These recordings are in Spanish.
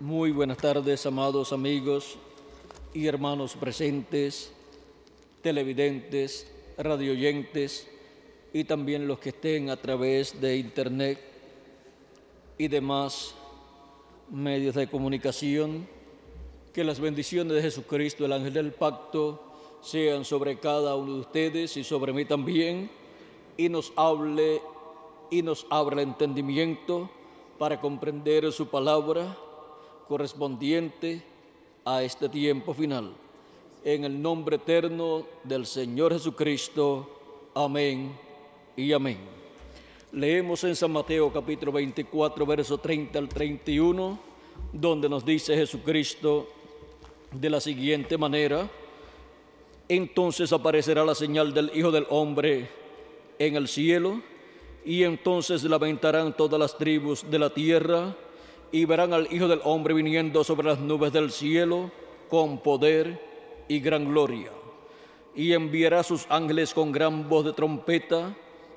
Muy buenas tardes, amados amigos y hermanos presentes, televidentes, radioyentes y también los que estén a través de internet y demás medios de comunicación. Que las bendiciones de Jesucristo, el ángel del pacto, sean sobre cada uno de ustedes y sobre mí también, y nos hable y nos abra el entendimiento para comprender su palabra correspondiente a este tiempo final. En el nombre eterno del Señor Jesucristo. Amén y amén. Leemos en San Mateo capítulo 24, verso 30 al 31, donde nos dice Jesucristo de la siguiente manera: entonces aparecerá la señal del Hijo del Hombre en el cielo, y entonces lamentarán todas las tribus de la tierra, y verán al Hijo del Hombre viniendo sobre las nubes del cielo con poder y gran gloria. Y enviará a sus ángeles con gran voz de trompeta,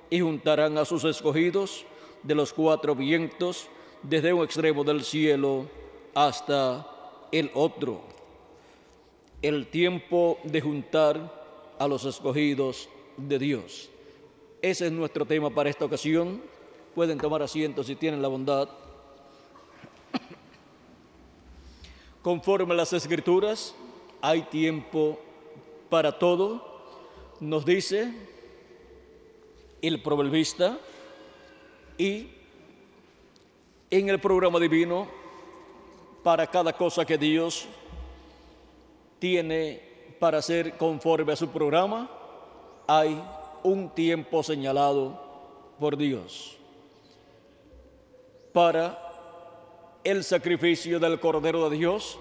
y juntarán a sus escogidos de los cuatro vientos, desde un extremo del cielo hasta el otro. El tiempo de juntar a los escogidos de Dios. Ese es nuestro tema para esta ocasión. Pueden tomar asiento si tienen la bondad. Conforme a las Escrituras, hay tiempo para todo, nos dice el proverbista, y en el programa divino, para cada cosa que Dios tiene para hacer conforme a su programa, hay un tiempo señalado por Dios. Para el sacrificio del Cordero de Dios,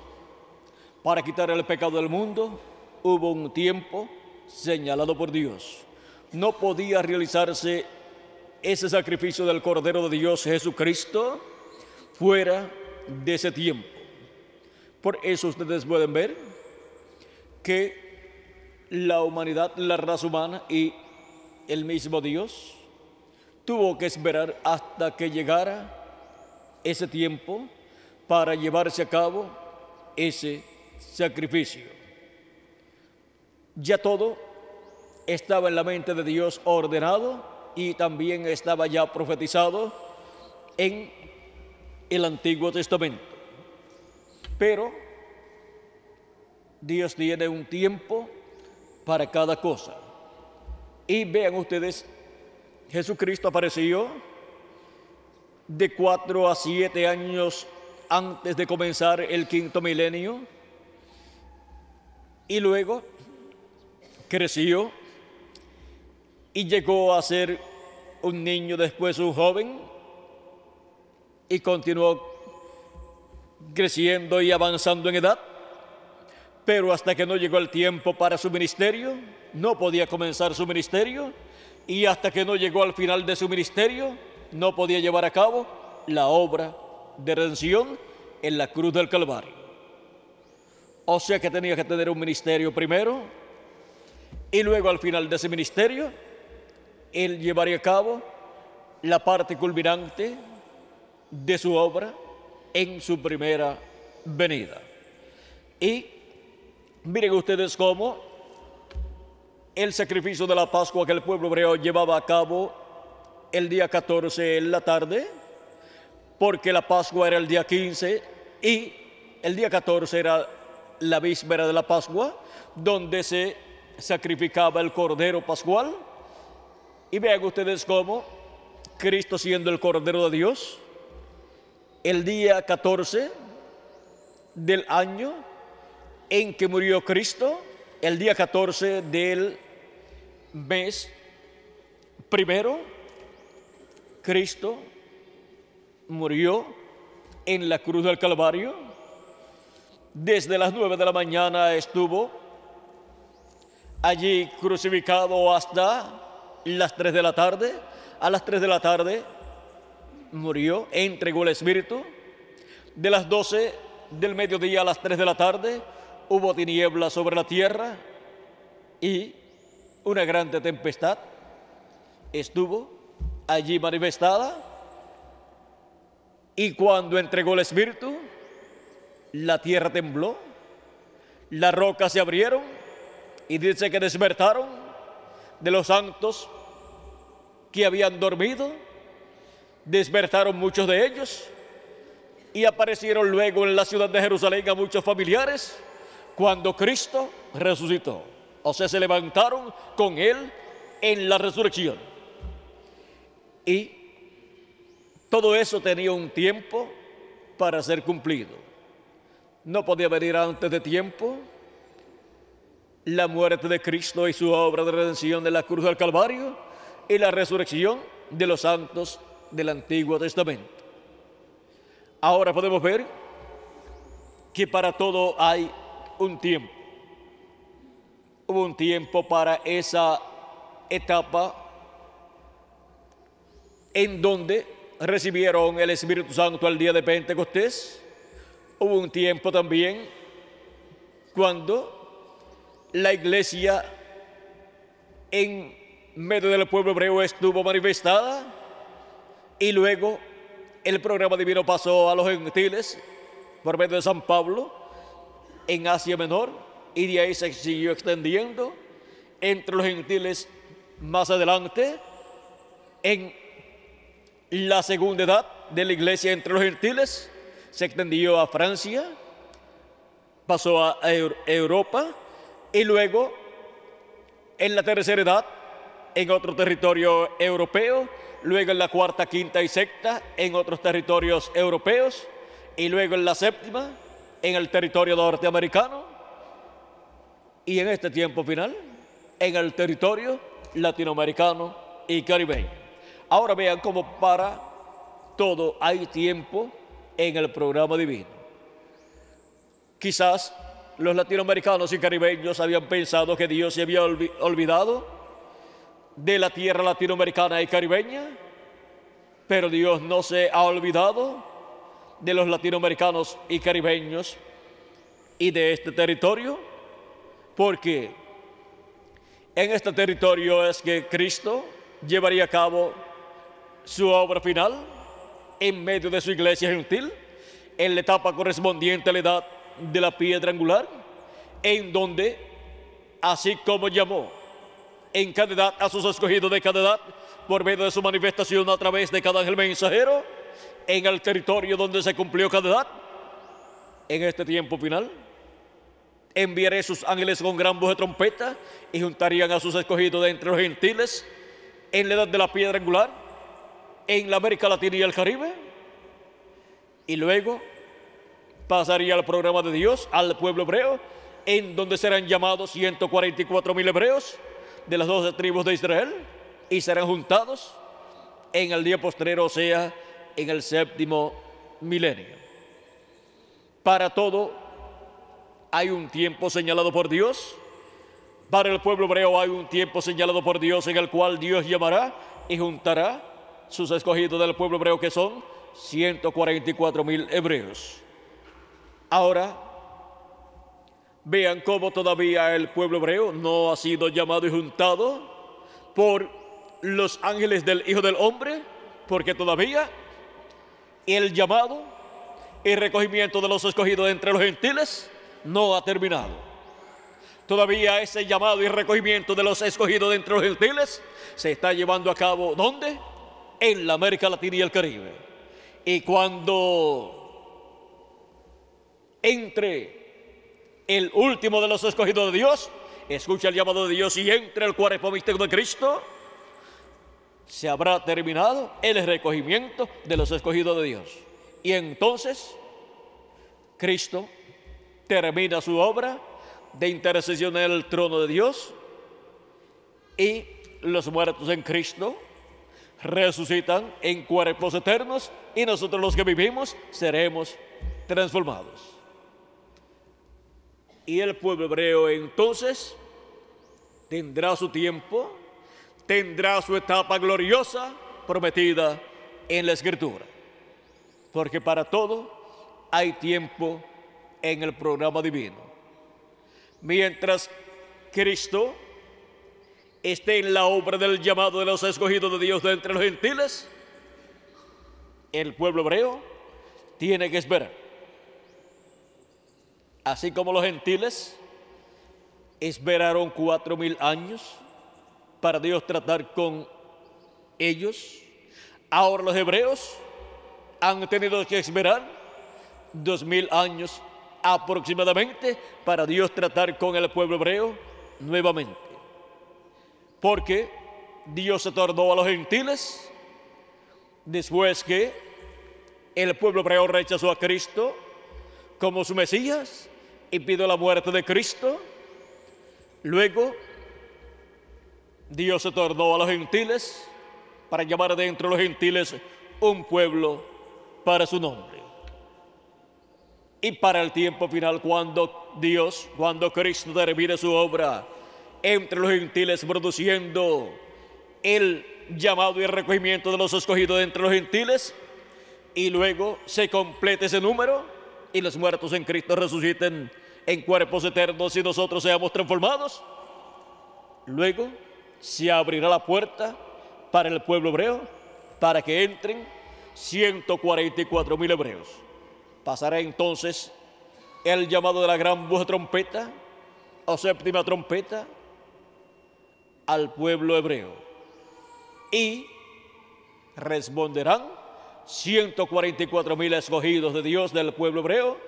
para quitar el pecado del mundo, hubo un tiempo señalado por Dios. No podía realizarse ese sacrificio del Cordero de Dios, Jesucristo, fuera de ese tiempo. Por eso ustedes pueden ver que la humanidad, la raza humana y el mismo Dios tuvo que esperar hasta que llegara ese tiempo para llevarse a cabo ese sacrificio. Ya todo estaba en la mente de Dios ordenado y también estaba ya profetizado en el Antiguo Testamento. Pero Dios tiene un tiempo para cada cosa. Y vean ustedes, Jesucristo apareció de 4 a 7 años antes de comenzar el quinto milenio, y luego creció y llegó a ser un niño, después un joven, y continuó creciendo y avanzando en edad, pero hasta que no llegó el tiempo para su ministerio, no podía comenzar su ministerio, y hasta que no llegó al final de su ministerio, no podía llevar a cabo la obra de redención en la cruz del Calvario. O sea que tenía que tener un ministerio primero, y luego al final de ese ministerio, él llevaría a cabo la parte culminante de su obra en su primera venida. Y miren ustedes cómo el sacrificio de la Pascua que el pueblo hebreo llevaba a cabo el día 14 en la tarde, porque la Pascua era el día 15 y el día 14 era la víspera de la Pascua, donde se sacrificaba el Cordero Pascual. Y vean ustedes cómo Cristo, siendo el Cordero de Dios, el día 14 del año en que murió Cristo, el día 14 del mes primero, Cristo murió en la cruz del Calvario. Desde las 9 de la mañana estuvo allí crucificado hasta las 3 de la tarde. A las 3 de la tarde murió, entregó el Espíritu. De las 12 del mediodía a las 3 de la tarde hubo tinieblas sobre la tierra y una grande tempestad estuvo allí manifestada. Y cuando entregó el Espíritu, la tierra tembló, las rocas se abrieron y dice que despertaron de los santos que habían dormido, despertaron muchos de ellos y aparecieron luego en la ciudad de Jerusalén a muchos familiares cuando Cristo resucitó. O sea, se levantaron con Él en la resurrección. Y todo eso tenía un tiempo para ser cumplido. No podía venir antes de tiempo la muerte de Cristo y su obra de redención de la cruz del Calvario y la resurrección de los santos del Antiguo Testamento. Ahora podemos ver que para todo hay un tiempo. Hubo un tiempo para esa etapa en donde recibieron el Espíritu Santo al día de Pentecostés. Hubo un tiempo también cuando la iglesia en medio del pueblo hebreo estuvo manifestada y luego el programa divino pasó a los gentiles por medio de San Pablo en Asia Menor y de ahí se siguió extendiendo entre los gentiles más adelante en la segunda edad de la iglesia entre los gentiles. Se extendió a Francia, pasó a Europa y luego en la tercera edad en otro territorio europeo, luego en la cuarta, quinta y sexta en otros territorios europeos y luego en la séptima en el territorio norteamericano y en este tiempo final en el territorio latinoamericano y caribeño. Ahora vean cómo para todo hay tiempo en el programa divino. Quizás los latinoamericanos y caribeños habían pensado que Dios se había olvidado de la tierra latinoamericana y caribeña, pero Dios no se ha olvidado de los latinoamericanos y caribeños y de este territorio, porque en este territorio es que Cristo llevaría a cabo su obra final en medio de su iglesia gentil, en la etapa correspondiente a la edad de la piedra angular, en donde, así como llamó en cada edad a sus escogidos de cada edad, por medio de su manifestación a través de cada ángel mensajero, en el territorio donde se cumplió cada edad, en este tiempo final, enviaré sus ángeles con gran voz de trompeta y juntarían a sus escogidos de entre los gentiles en la edad de la piedra angular, en la América Latina y el Caribe, y luego pasaría al programa de Dios, al pueblo hebreo, en donde serán llamados 144,000 hebreos de las 12 tribus de Israel y serán juntados en el día postrero, o sea, en el séptimo milenio. Para todo hay un tiempo señalado por Dios. Para el pueblo hebreo hay un tiempo señalado por Dios en el cual Dios llamará y juntará sus escogidos del pueblo hebreo, que son 144,000 hebreos. Ahora, vean cómo todavía el pueblo hebreo no ha sido llamado y juntado por los ángeles del Hijo del Hombre, porque todavía el llamado y recogimiento de los escogidos entre los gentiles no ha terminado. Todavía ese llamado y recogimiento de los escogidos entre los gentiles se está llevando a cabo, ¿dónde? En la América Latina y el Caribe. Y cuando entre el último de los escogidos de Dios, escucha el llamado de Dios y entre el cuerpo místico de Cristo, se habrá terminado el recogimiento de los escogidos de Dios. Y entonces Cristo termina su obra de intercesión en el trono de Dios y los muertos en Cristo resucitan en cuerpos eternos y nosotros los que vivimos seremos transformados. Y el pueblo hebreo entonces tendrá su tiempo, tendrá su etapa gloriosa prometida en la Escritura. Porque para todo hay tiempo en el programa divino. Mientras Cristo esté en la obra del llamado de los escogidos de Dios de entre los gentiles, el pueblo hebreo tiene que esperar. Así como los gentiles esperaron 4000 años para Dios tratar con ellos, ahora los hebreos han tenido que esperar 2000 años aproximadamente para Dios tratar con el pueblo hebreo nuevamente. Porque Dios se tornó a los gentiles después que el pueblo hebreo rechazó a Cristo como su Mesías y pidió la muerte de Cristo. Luego Dios se tornó a los gentiles para llamar de entre los gentiles un pueblo para su nombre. Y para el tiempo final, cuando Cristo termine su obra entre los gentiles, produciendo el llamado y el recogimiento de los escogidos de entre los gentiles, y luego se complete ese número y los muertos en Cristo resuciten en cuerpos eternos y nosotros seamos transformados, luego se abrirá la puerta para el pueblo hebreo para que entren 144,000 hebreos. Pasará entonces el llamado de la gran voz de trompeta o séptima trompeta al pueblo hebreo y responderán 144,000 escogidos de Dios del pueblo hebreo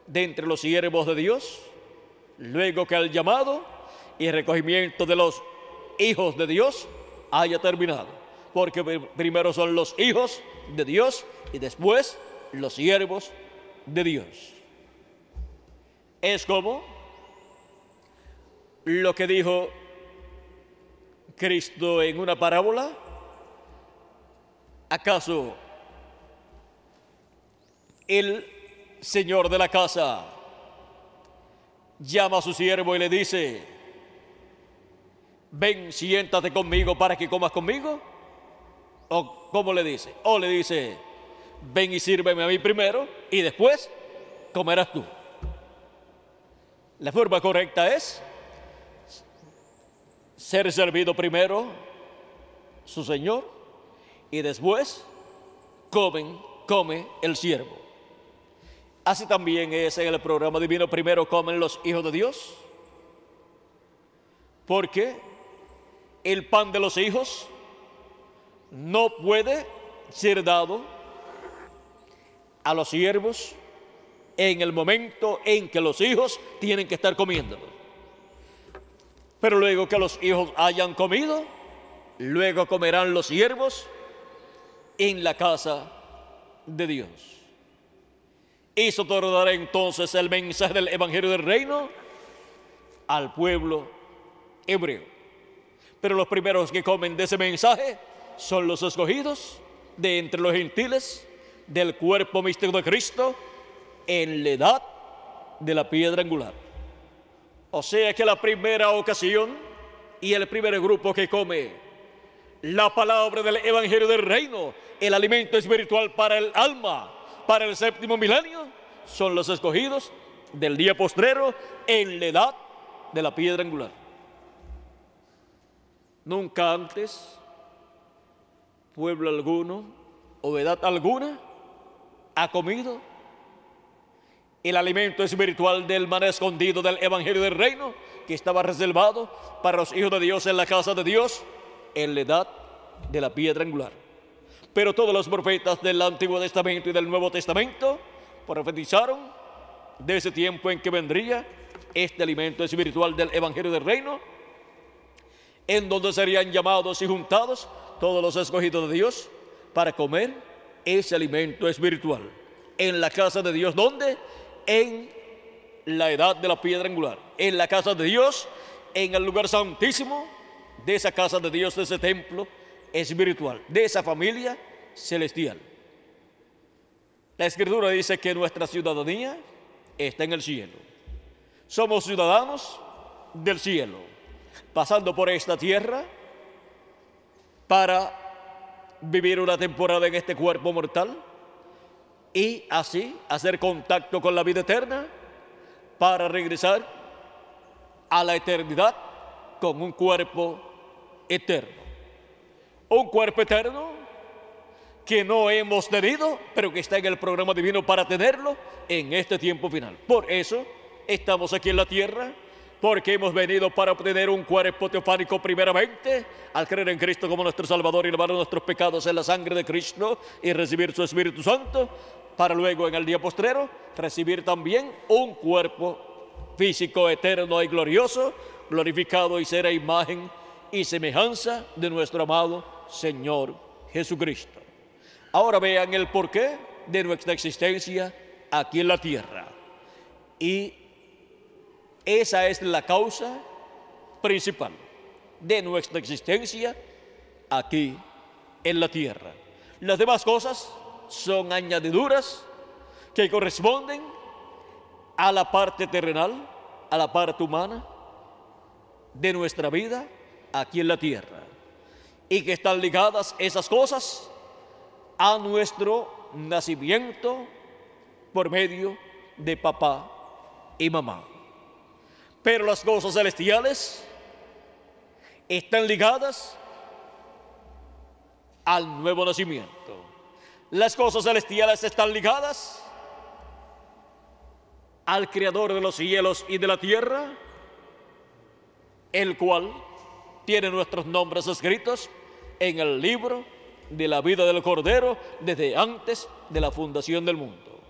de entre los siervos de Dios, luego que el llamado y recogimiento de los hijos de Dios haya terminado, porque primero son los hijos de Dios y después los siervos de Dios. Es como lo que dijo Cristo en una parábola. ¿Acaso el señor de la casa llama a su siervo y le dice: ven, siéntate conmigo para que comas conmigo? ¿O cómo le dice? O le dice: ven y sírveme a mí primero y después comerás tú. La forma correcta es ser servido primero su señor y después come el siervo. Así también es en el programa divino: primero comen los hijos de Dios, porque el pan de los hijos no puede ser dado a los siervos en el momento en que los hijos tienen que estar comiéndolo. Pero luego que los hijos hayan comido, luego comerán los siervos en la casa de Dios. Eso tornará entonces el mensaje del Evangelio del Reino al pueblo hebreo. Pero los primeros que comen de ese mensaje son los escogidos de entre los gentiles del cuerpo místico de Cristo en la edad de la piedra angular. O sea que la primera ocasión y el primer grupo que come la palabra del Evangelio del Reino, el alimento espiritual para el alma, para el séptimo milenio, son los escogidos del día postrero en la edad de la piedra angular. Nunca antes pueblo alguno o edad alguna ha comido el alimento espiritual del maná escondido del Evangelio del Reino, que estaba reservado para los hijos de Dios en la casa de Dios en la edad de la piedra angular. Pero todos los profetas del Antiguo Testamento y del Nuevo Testamento profetizaron de ese tiempo en que vendría este alimento espiritual del Evangelio del Reino, en donde serían llamados y juntados todos los escogidos de Dios para comer ese alimento espiritual en la casa de Dios. ¿Dónde? En la edad de la piedra angular, en la casa de Dios, en el lugar santísimo de esa casa de Dios, de ese templo espiritual, de esa familia celestial. La Escritura dice que nuestra ciudadanía está en el cielo. Somos ciudadanos del cielo, pasando por esta tierra para vivir una temporada en este cuerpo mortal y así hacer contacto con la vida eterna para regresar a la eternidad con un cuerpo eterno. Un cuerpo eterno que no hemos tenido, pero que está en el programa divino para tenerlo en este tiempo final. Por eso estamos aquí en la tierra, porque hemos venido para obtener un cuerpo teofánico primeramente, al creer en Cristo como nuestro Salvador y lavar nuestros pecados en la sangre de Cristo y recibir su Espíritu Santo, para luego en el día postrero recibir también un cuerpo físico eterno y glorioso, glorificado y ser a imagen y semejanza de nuestro amado Señor Jesucristo. Ahora vean el porqué de nuestra existencia aquí en la tierra. Y esa es la causa principal de nuestra existencia aquí en la tierra. Las demás cosas son añadiduras que corresponden a la parte terrenal, a la parte humana de nuestra vida aquí en la tierra, y que están ligadas esas cosas a nuestro nacimiento por medio de papá y mamá. Pero las cosas celestiales están ligadas al nuevo nacimiento. Las cosas celestiales están ligadas al Creador de los cielos y de la tierra, el cual tiene nuestros nombres escritos en el libro de la vida del Cordero desde antes de la fundación del mundo.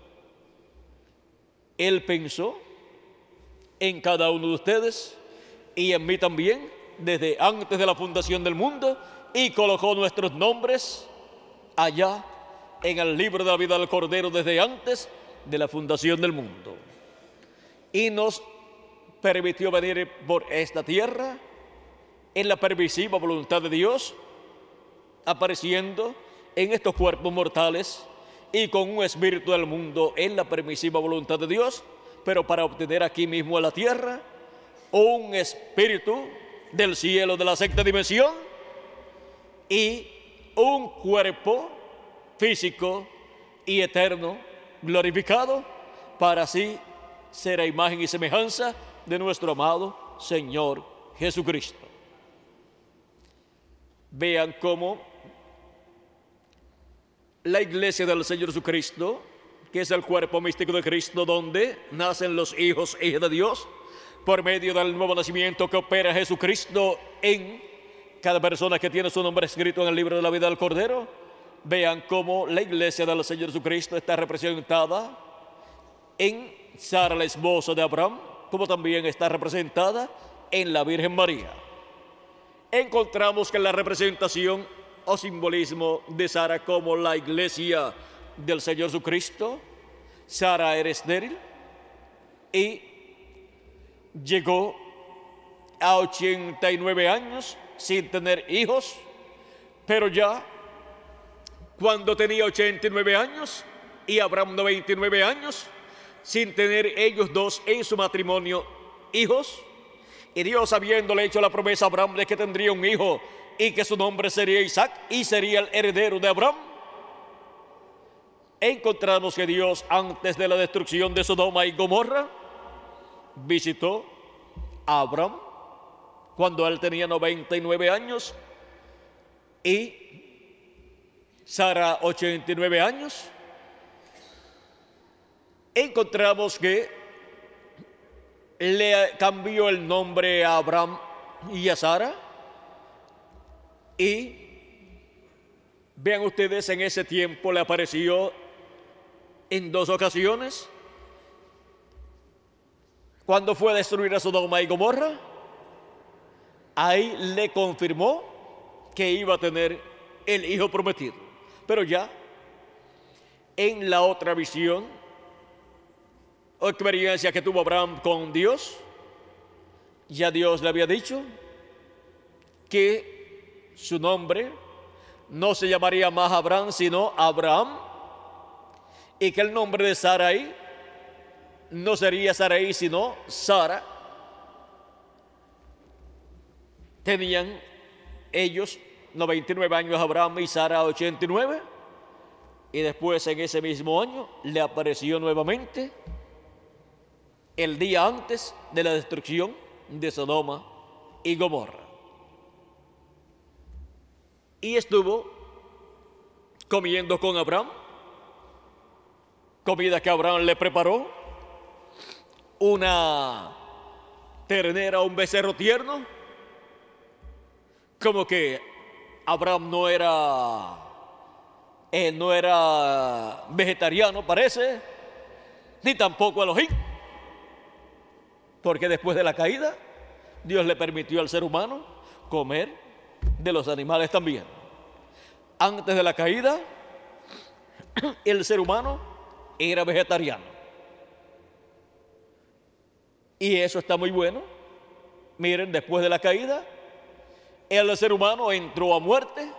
Él pensó en cada uno de ustedes y en mí también desde antes de la fundación del mundo, y colocó nuestros nombres allá en el libro de la vida del Cordero desde antes de la fundación del mundo, y nos permitió venir por esta tierra en la permisiva voluntad de Dios, apareciendo en estos cuerpos mortales y con un espíritu del mundo en la permisiva voluntad de Dios, pero para obtener aquí mismo en la tierra un espíritu del cielo de la sexta dimensión y un cuerpo físico y eterno glorificado, para así ser a imagen y semejanza de nuestro amado Señor Jesucristo. Vean cómo la iglesia del Señor Jesucristo, que es el cuerpo místico de Cristo, donde nacen los hijos e hijas de Dios, por medio del nuevo nacimiento que opera Jesucristo en cada persona que tiene su nombre escrito en el libro de la vida del Cordero. Vean cómo la iglesia del Señor Jesucristo está representada en Sara, la esposa de Abraham, como también está representada en la Virgen María. Encontramos que la representación o simbolismo de Sara como la iglesia del Señor Jesucristo, Sara era estéril y llegó a 89 años sin tener hijos, pero ya cuando tenía 89 años y Abraham 99 años, sin tener ellos dos en su matrimonio hijos, y Dios habiéndole hecho la promesa a Abraham de que tendría un hijo y que su nombre sería Isaac y sería el heredero de Abraham, encontramos que Dios, antes de la destrucción de Sodoma y Gomorra, visitó a Abraham cuando él tenía 99 años y Sara 89 años. Encontramos que le cambió el nombre a Abraham y a Sara, y vean ustedes, en ese tiempo le apareció en 2 ocasiones. Cuando fue a destruir a Sodoma y Gomorra, ahí le confirmó que iba a tener el hijo prometido. Pero ya en la otra visión o experiencia que tuvo Abraham con Dios, ya Dios le había dicho que su nombre no se llamaría más Abraham, sino Abraham, y que el nombre de Sarai no sería Sarai, sino Sara. Tenían ellos 99 años Abraham y Sara 89, y después en ese mismo año le apareció nuevamente el día antes de la destrucción de Sodoma y Gomorra. Y estuvo comiendo con Abraham, comida que Abraham le preparó, una ternera, un becerro tierno, como que Abraham no era vegetariano, parece, ni tampoco Elohim, porque después de la caída, Dios le permitió al ser humano comer de los animales también. Antes de la caída, el ser humano era vegetariano. Y eso está muy bueno. Miren, después de la caída, el ser humano entró a muerte,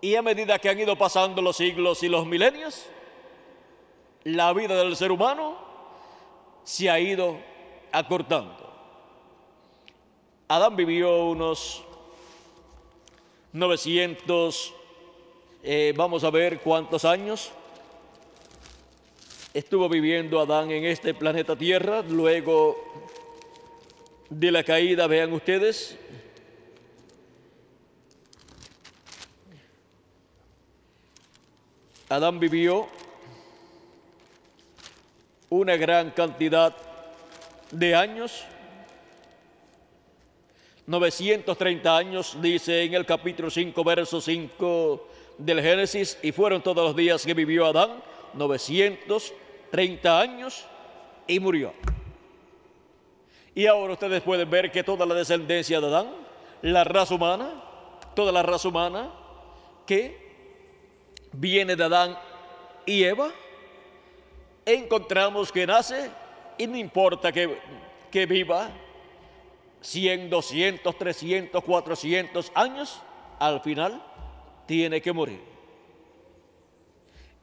y a medida que han ido pasando los siglos y los milenios, la vida del ser humano se ha ido acortando. Adán vivió unos 900, vamos a ver cuántos años estuvo viviendo Adán en este planeta Tierra luego de la caída. Vean ustedes, Adán vivió una gran cantidad de años, 930 años, dice en el capítulo 5, verso 5 del Génesis, y fueron todos los días que vivió Adán, 930 años, y murió. Y ahora ustedes pueden ver que toda la descendencia de Adán, la raza humana, toda la raza humana que viene de Adán y Eva, encontramos que nace, y no importa que viva 100, 200, 300, 400 años, al final tiene que morir.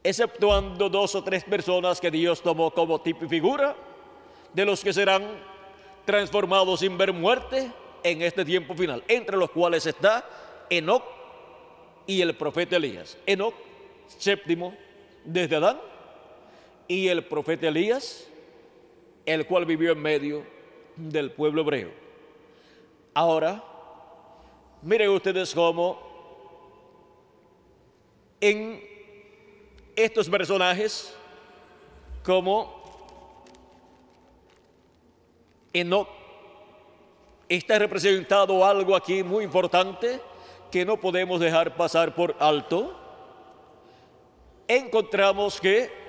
Exceptuando 2 o 3 personas que Dios tomó como tipo y figura de los que serán transformados sin ver muerte en este tiempo final, entre los cuales está Enoc y el profeta Elías. Enoc, séptimo desde Adán, y el profeta Elías, el cual vivió en medio del pueblo hebreo. Ahora, miren ustedes cómo en estos personajes, como Enoc, está representado algo aquí muy importante que no podemos dejar pasar por alto. Encontramos que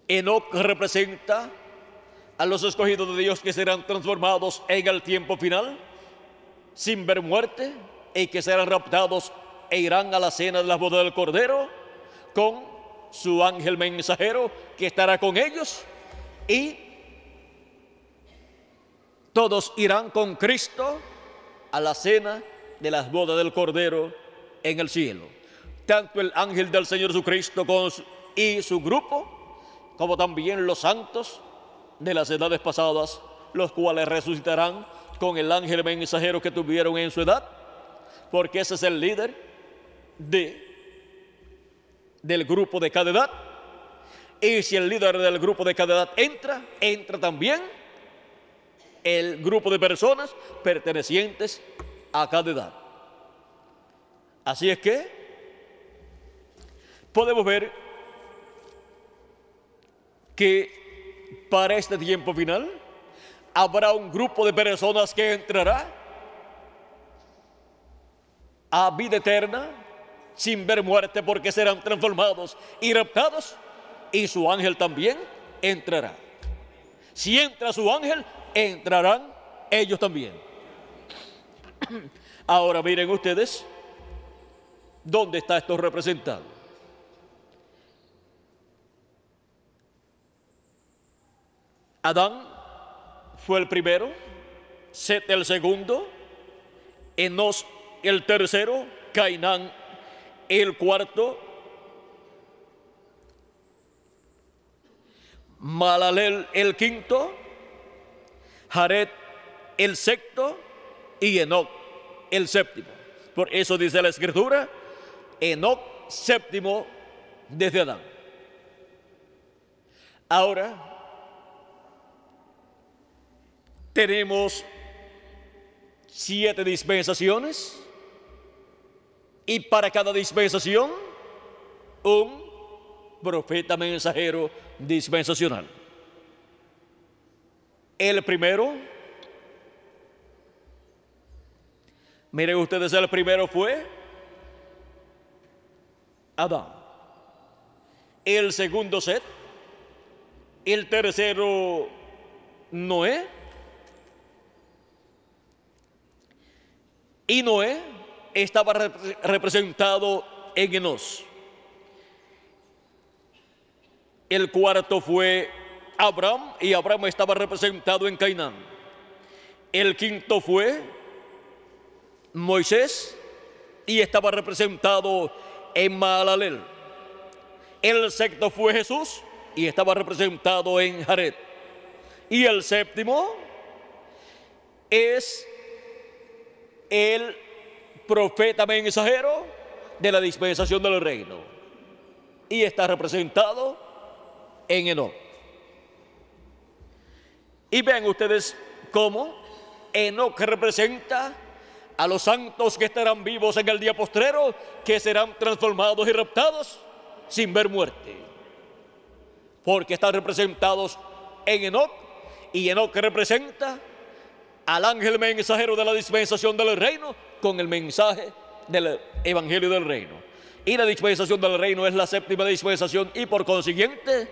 Enoc representa a los escogidos de Dios que serán transformados en el tiempo final, sin ver muerte, y que serán raptados e irán a la cena de la boda del Cordero con su ángel mensajero que estará con ellos, y todos irán con Cristo a la cena de las bodas del Cordero en el cielo. Tanto el ángel del Señor Jesucristo y su grupo, como también los santos de las edades pasadas, los cuales resucitarán con el ángel mensajero que tuvieron en su edad, porque ese es el líder del grupo de cada edad. Y si el líder del grupo de cada edad entra también el grupo de personas pertenecientes a cada edad. Así es que podemos ver que para este tiempo final habrá un grupo de personas que entrará a vida eterna sin ver muerte, porque serán transformados y raptados, y su ángel también entrará. Si entra su ángel, entrarán ellos también. Ahora miren ustedes dónde está esto representado. Adán fue el primero, Set el segundo, Enos el tercero, Cainán el cuarto, Malalel el quinto, Jared el sexto y Enoc el séptimo. Por eso dice la Escritura, Enoc séptimo desde Adán. Ahora tenemos 7 dispensaciones Y para cada dispensación, un profeta mensajero dispensacional. El primero, miren ustedes, el primero fue Adán. El segundo, Set. El tercero, Noé. Y Noé estaba representado en Enos. El cuarto fue Abraham, y Abraham estaba representado en Cainán. El quinto fue Moisés, y estaba representado en Mahalalel. El sexto fue Jesús, y estaba representado en Jared. Y el séptimo es el profeta mensajero de la dispensación del reino, y está representado en Enoc. Y vean ustedes cómo Enoc representa a los santos que estarán vivos en el día postrero, que serán transformados y raptados sin ver muerte, porque están representados en Enoc. Y Enoc representa al ángel mensajero de la dispensación del reino con el mensaje del evangelio del reino. Y la dispensación del reino es la séptima dispensación, y por consiguiente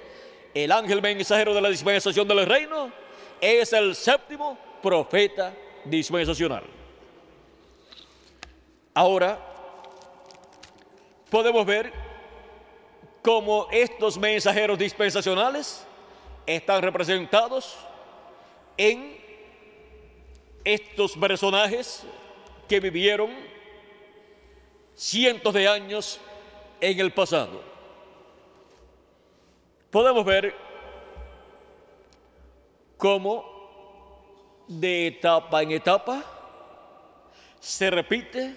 el ángel mensajero de la dispensación del reino es el séptimo profeta dispensacional. Ahora podemos ver cómo estos mensajeros dispensacionales están representados en estos personajes que vivieron cientos de años en el pasado. Podemos ver cómo de etapa en etapa se repite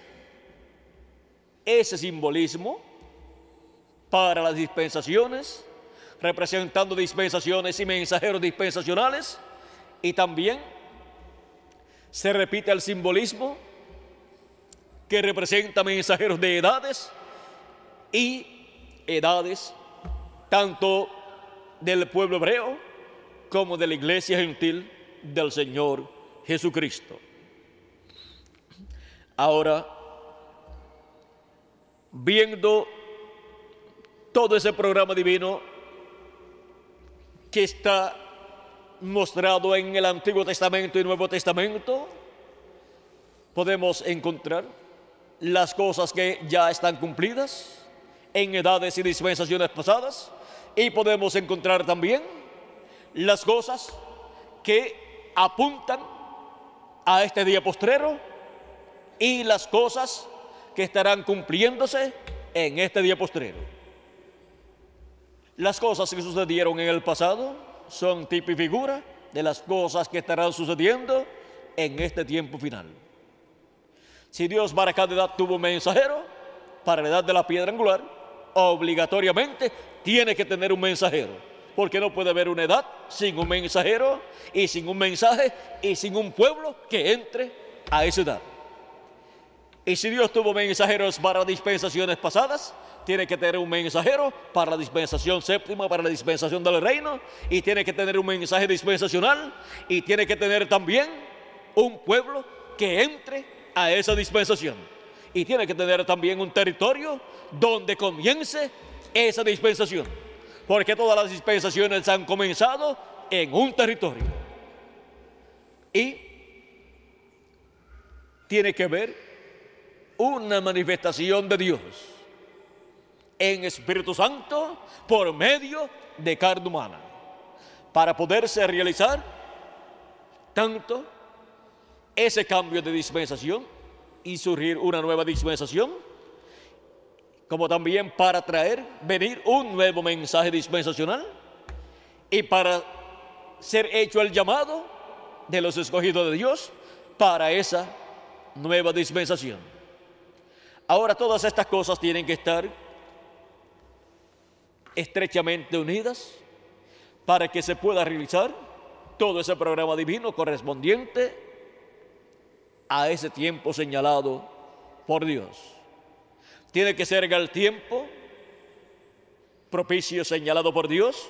ese simbolismo para las dispensaciones, representando dispensaciones y mensajeros dispensacionales, y también se repite el simbolismo que representa mensajeros de edades, y edades tanto del pueblo hebreo como de la iglesia gentil del Señor Jesucristo. Ahora, viendo todo ese programa divino que está mostrado en el Antiguo Testamento y Nuevo Testamento, podemos encontrar las cosas que ya están cumplidas en edades y dispensaciones pasadas, y podemos encontrar también las cosas que apuntan a este día postrero y las cosas que estarán cumpliéndose en este día postrero. Las cosas que sucedieron en el pasado son tipo y figura de las cosas que estarán sucediendo en este tiempo final. Si Dios para cada edad tuvo un mensajero, para la edad de la piedra angular, obligatoriamente tiene que tener un mensajero, porque no puede haber una edad sin un mensajero, y sin un mensaje, y sin un pueblo que entre a esa edad. Y si Dios tuvo mensajeros para dispensaciones pasadas, tiene que tener un mensajero para la dispensación séptima, para la dispensación del reino, y tiene que tener un mensaje dispensacional, y tiene que tener también un pueblo que entre a esa dispensación, y tiene que tener también un territorio donde comience esa dispensación, porque todas las dispensaciones han comenzado en un territorio, y tiene que ver una manifestación de Dios en Espíritu Santo por medio de carne humana, para poderse realizar tanto ese cambio de dispensación y surgir una nueva dispensación, como también para venir un nuevo mensaje dispensacional, y para ser hecho el llamado de los escogidos de Dios para esa nueva dispensación. Ahora, todas estas cosas tienen que estar estrechamente unidas para que se pueda realizar todo ese programa divino correspondiente a ese tiempo señalado por Dios. tiene que ser en el tiempo propicio señalado por Dios,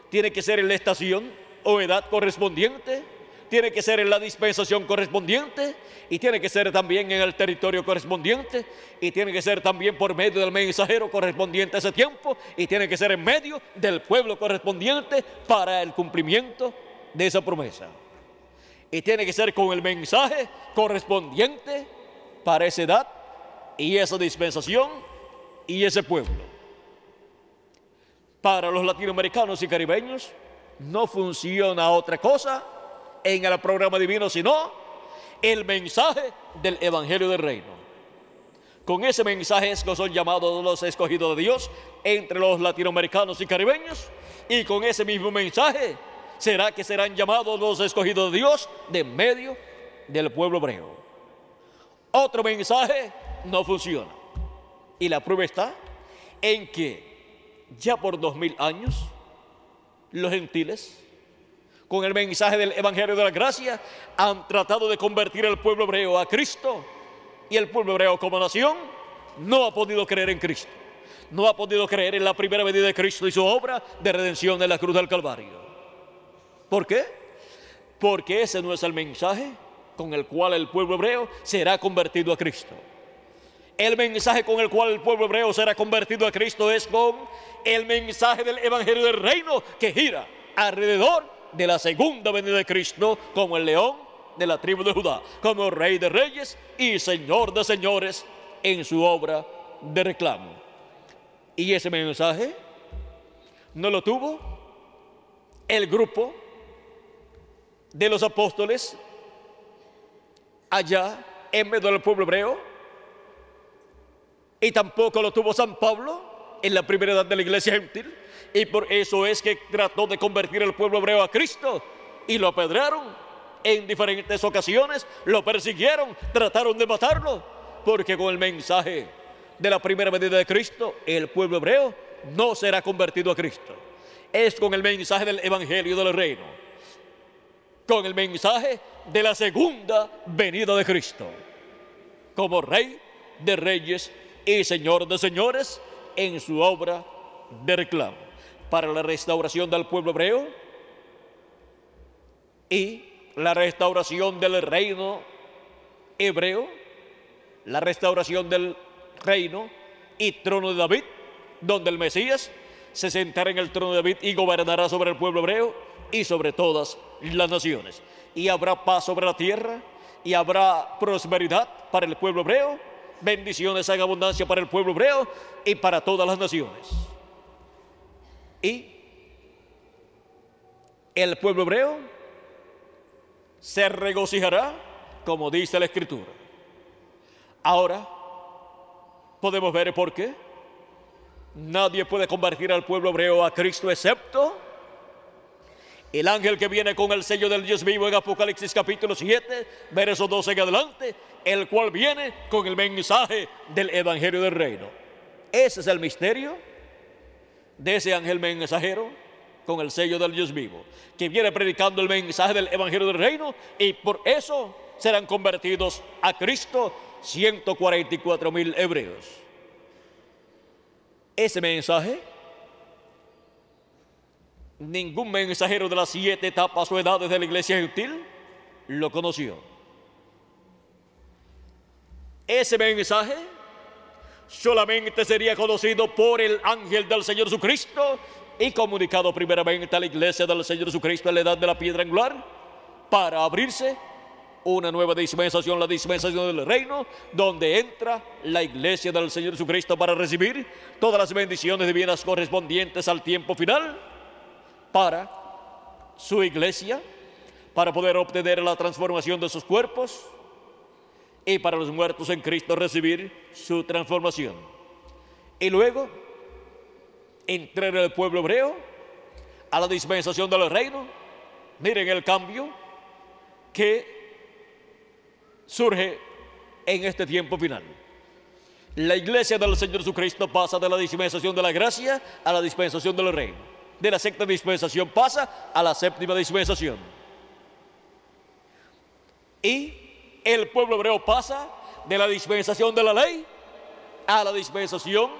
tiene que ser en la estación o edad correspondiente, tiene que ser en la dispensación correspondiente y tiene que ser también en el territorio correspondiente y tiene que ser también por medio del mensajero correspondiente a ese tiempo y tiene que ser en medio del pueblo correspondiente para el cumplimiento de esa promesa. Y tiene que ser con el mensaje correspondiente para esa edad y esa dispensación y ese pueblo. Para los latinoamericanos y caribeños no funciona otra cosa en el programa divino sino el mensaje del Evangelio del Reino. Con ese mensaje es que son llamados los escogidos de Dios entre los latinoamericanos y caribeños, y con ese mismo mensaje será que serán llamados los escogidos de Dios de medio del pueblo hebreo. Otro mensaje no funciona, y la prueba está en que ya por 2000 años los gentiles, con el mensaje del Evangelio de la Gracia, han tratado de convertir al pueblo hebreo a Cristo, y el pueblo hebreo como nación no ha podido creer en Cristo, no ha podido creer en la primera venida de Cristo y su obra de redención en la cruz del Calvario. ¿Por qué? Porque ese no es el mensaje con el cual el pueblo hebreo será convertido a Cristo. El mensaje con el cual el pueblo hebreo será convertido a Cristo es con el mensaje del Evangelio del Reino, que gira alrededor de la segunda venida de Cristo como el león de la tribu de Judá, como Rey de Reyes y Señor de Señores en su obra de reclamo. Y ese mensaje no lo tuvo el grupo de los apóstoles allá en medio del pueblo hebreo, y tampoco lo tuvo San Pablo en la primera edad de la iglesia gentil, y por eso es que trató de convertir al pueblo hebreo a Cristo y lo apedrearon en diferentes ocasiones, lo persiguieron, trataron de matarlo, porque con el mensaje de la primera venida de Cristo el pueblo hebreo no será convertido a Cristo. Es con el mensaje del Evangelio del Reino, con el mensaje de la segunda venida de Cristo como Rey de Reyes y Señor de Señores en su obra de reclamo para la restauración del pueblo hebreo y la restauración del reino hebreo, la restauración del reino y trono de David, donde el Mesías se sentará en el trono de David y gobernará sobre el pueblo hebreo y sobre todas las naciones. Y habrá paz sobre la tierra y habrá prosperidad para el pueblo hebreo, bendiciones en abundancia para el pueblo hebreo y para todas las naciones. Y el pueblo hebreo se regocijará, como dice la Escritura. Ahora podemos ver por qué nadie puede convertir al pueblo hebreo a Cristo excepto el ángel que viene con el sello del Dios vivo en Apocalipsis capítulo 7, verso 12 en adelante, el cual viene con el mensaje del Evangelio del Reino. Ese es el misterio de ese ángel mensajero con el sello del Dios vivo, que viene predicando el mensaje del Evangelio del Reino, y por eso serán convertidos a Cristo 144,000 hebreos. Ese mensaje ningún mensajero de las 7 etapas o edades de la iglesia gentil lo conoció. Ese mensaje solamente sería conocido por el ángel del Señor Jesucristo y comunicado primeramente a la iglesia del Señor Jesucristo en la edad de la piedra angular, para abrirse una nueva dispensación, la dispensación del reino, donde entra la iglesia del Señor Jesucristo para recibir todas las bendiciones divinas correspondientes al tiempo final para su iglesia, para poder obtener la transformación de sus cuerpos y para los muertos en Cristo recibir su transformación. Y luego entrar el pueblo hebreo a la dispensación del reino. Miren el cambio que surge en este tiempo final. La iglesia del Señor Jesucristo pasa de la dispensación de la gracia a la dispensación del reino. De la sexta dispensación pasa a la séptima dispensación. Y el pueblo hebreo pasa de la dispensación de la ley a la dispensación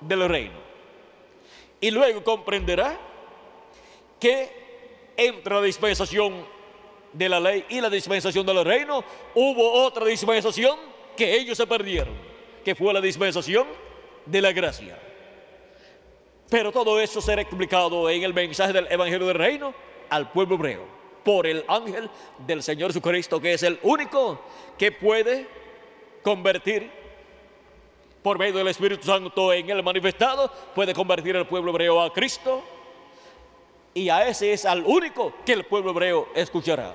del reino. Y luego comprenderá que entre la dispensación de la ley y la dispensación del reino hubo otra dispensación que ellos se perdieron, que fue la dispensación de la gracia. Pero todo eso será explicado en el mensaje del Evangelio del Reino al pueblo hebreo por el ángel del Señor Jesucristo, que es el único que puede convertir por medio del Espíritu Santo en el manifestado, puede convertir al pueblo hebreo a Cristo, y a ese es al único que el pueblo hebreo escuchará.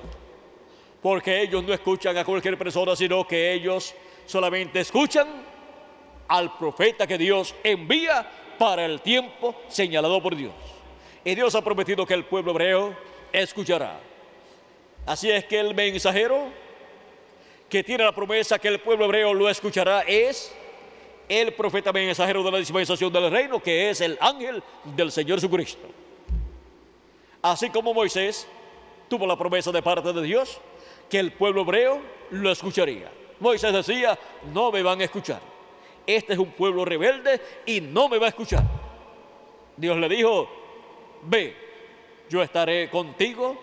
Porque ellos no escuchan a cualquier persona, sino que ellos solamente escuchan al profeta que Dios envía para el tiempo señalado por Dios. Y Dios ha prometido que el pueblo hebreo escuchará. Así es que el mensajero que tiene la promesa que el pueblo hebreo lo escuchará es el profeta mensajero de la dispensación del reino, que es el ángel del Señor Jesucristo. Así como Moisés tuvo la promesa de parte de Dios que el pueblo hebreo lo escucharía. Moisés decía: no me van a escuchar. Este es un pueblo rebelde y no me va a escuchar. Dios le dijo: ve, yo estaré contigo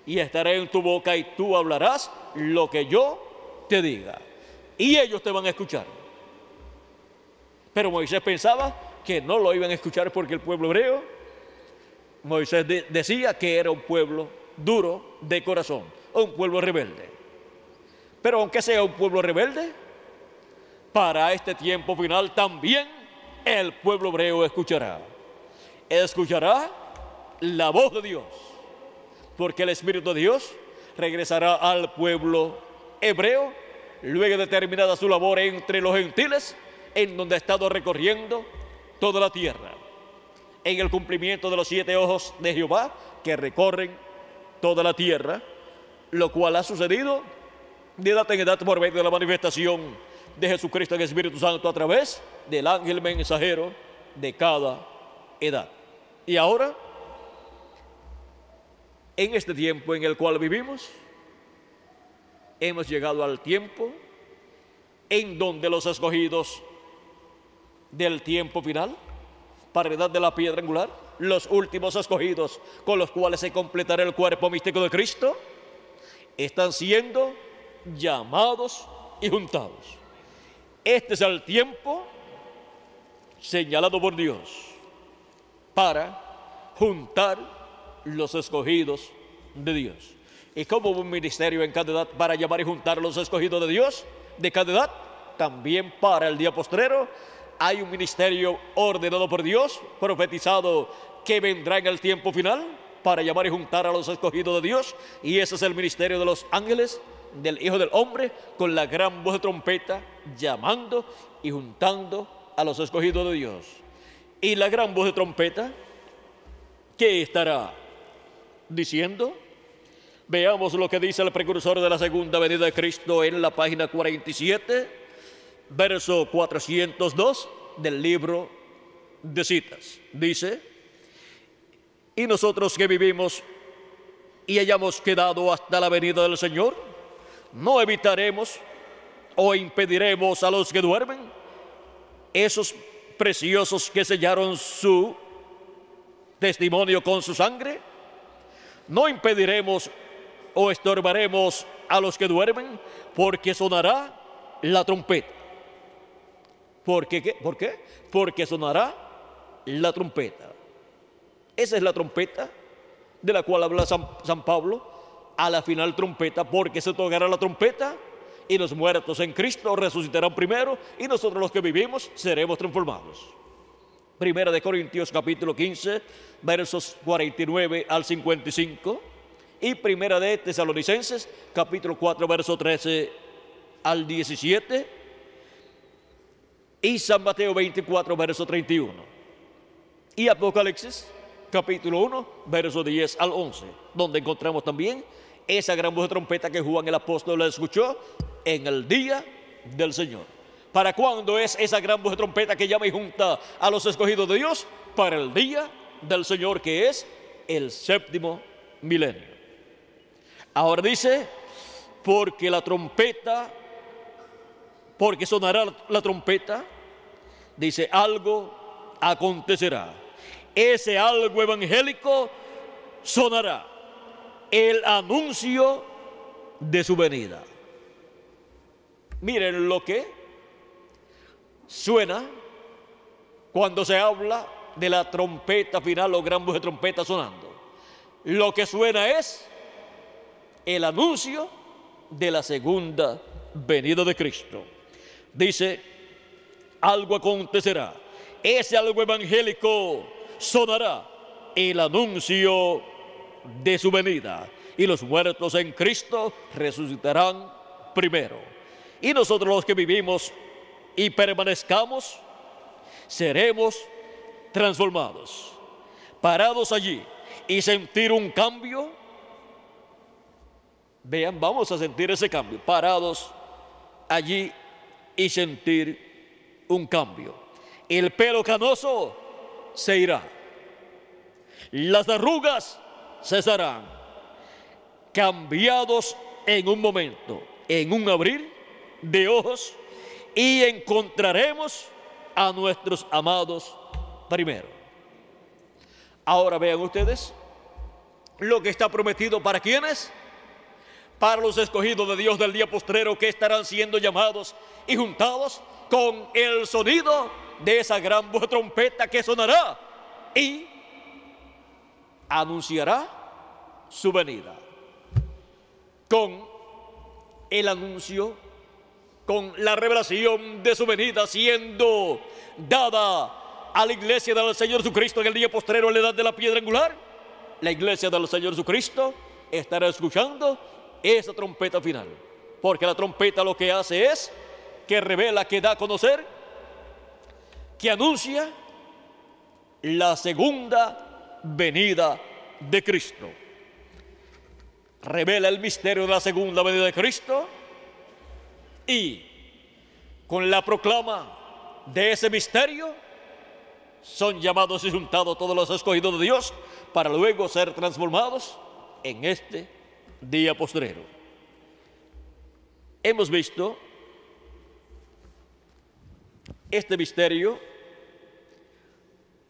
y estaré en tu boca y tú hablarás lo que yo te diga. Y ellos te van a escuchar. Pero Moisés pensaba que no lo iban a escuchar porque el pueblo hebreo, Moisés decía que era un pueblo duro de corazón, un pueblo rebelde. Pero aunque sea un pueblo rebelde, para este tiempo final también el pueblo hebreo escuchará la voz de Dios, porque el Espíritu de Dios regresará al pueblo hebreo luego de terminada su labor entre los gentiles, en donde ha estado recorriendo toda la tierra, en el cumplimiento de los 7 ojos de Jehová que recorren toda la tierra, lo cual ha sucedido de edad en edad por medio de la manifestación de Jesucristo en el Espíritu Santo a través del ángel mensajero de cada edad. Y ahora, en este tiempo en el cual vivimos, hemos llegado al tiempo en donde los escogidos del tiempo final, para la edad de la piedra angular, los últimos escogidos con los cuales se completará el cuerpo místico de Cristo, están siendo llamados y juntados. Este es el tiempo señalado por Dios para juntar los escogidos de Dios. Y como hubo un ministerio en cada edad para llamar y juntar a los escogidos de Dios de cada edad, también para el día postrero hay un ministerio ordenado por Dios, profetizado, que vendrá en el tiempo final para llamar y juntar a los escogidos de Dios. Y ese es el ministerio de los ángeles, del Hijo del Hombre, con la gran voz de trompeta, llamando y juntando a los escogidos de Dios. Y la gran voz de trompeta, ¿qué estará diciendo? Veamos lo que dice el precursor de la segunda venida de Cristo en la página 47, verso 402 del libro de citas. Dice: y nosotros que vivimos y hayamos quedado hasta la venida del Señor, no evitaremos o impediremos a los que duermen, esos preciosos que sellaron su testimonio con su sangre. No impediremos o estorbaremos a los que duermen, porque sonará la trompeta. ¿Por qué? Porque sonará la trompeta. Esa es la trompeta de la cual habla San Pablo, a la final trompeta, porque se tocará la trompeta y los muertos en Cristo resucitarán primero y nosotros los que vivimos seremos transformados. Primera de Corintios capítulo 15, versos 49 al 55, y Primera de Tesalonicenses capítulo 4, verso 13 al 17, y San Mateo 24, verso 31, y Apocalipsis capítulo 1, verso 10 al 11, donde encontramos también esa gran voz de trompeta que Juan el apóstol escuchó en el día del Señor. ¿Para cuándo es esa gran voz de trompeta que llama y junta a los escogidos de Dios? Para el día del Señor, que es el séptimo milenio. Ahora dice: porque sonará la trompeta dice, algo acontecerá. Ese algo evangélico sonará, el anuncio de su venida. Miren lo que suena cuando se habla de la trompeta final o gran voz de trompeta sonando. Lo que suena es el anuncio de la segunda venida de Cristo. Dice, algo acontecerá, ese algo evangélico sonará, el anuncio de su venida, y los muertos en Cristo resucitarán primero. Y nosotros los que vivimos y permanezcamos, seremos transformados, parados allí y sentir un cambio. Vean, vamos a sentir ese cambio, parados allí y sentir un cambio. El pelo canoso se irá, las arrugas cesarán, cambiados en un momento, en un abrir de ojos, y encontraremos a nuestros amados primero. Ahora vean ustedes lo que está prometido para quienes, para los escogidos de Dios del día postrero, que estarán siendo llamados y juntados con el sonido de esa gran voz de trompeta que sonará y anunciará su venida. Con el anuncio, con la revelación de su venida siendo dada a la iglesia del Señor Jesucristo en el día postrero, en la edad de la piedra angular, la iglesia del Señor Jesucristo estará escuchando esa trompeta final, porque la trompeta lo que hace es que revela, que da a conocer, que anuncia la segunda venida de Cristo. Revela el misterio de la segunda venida de Cristo, y con la proclama de ese misterio son llamados y juntados todos los escogidos de Dios para luego ser transformados en este día postrero. Hemos visto este misterio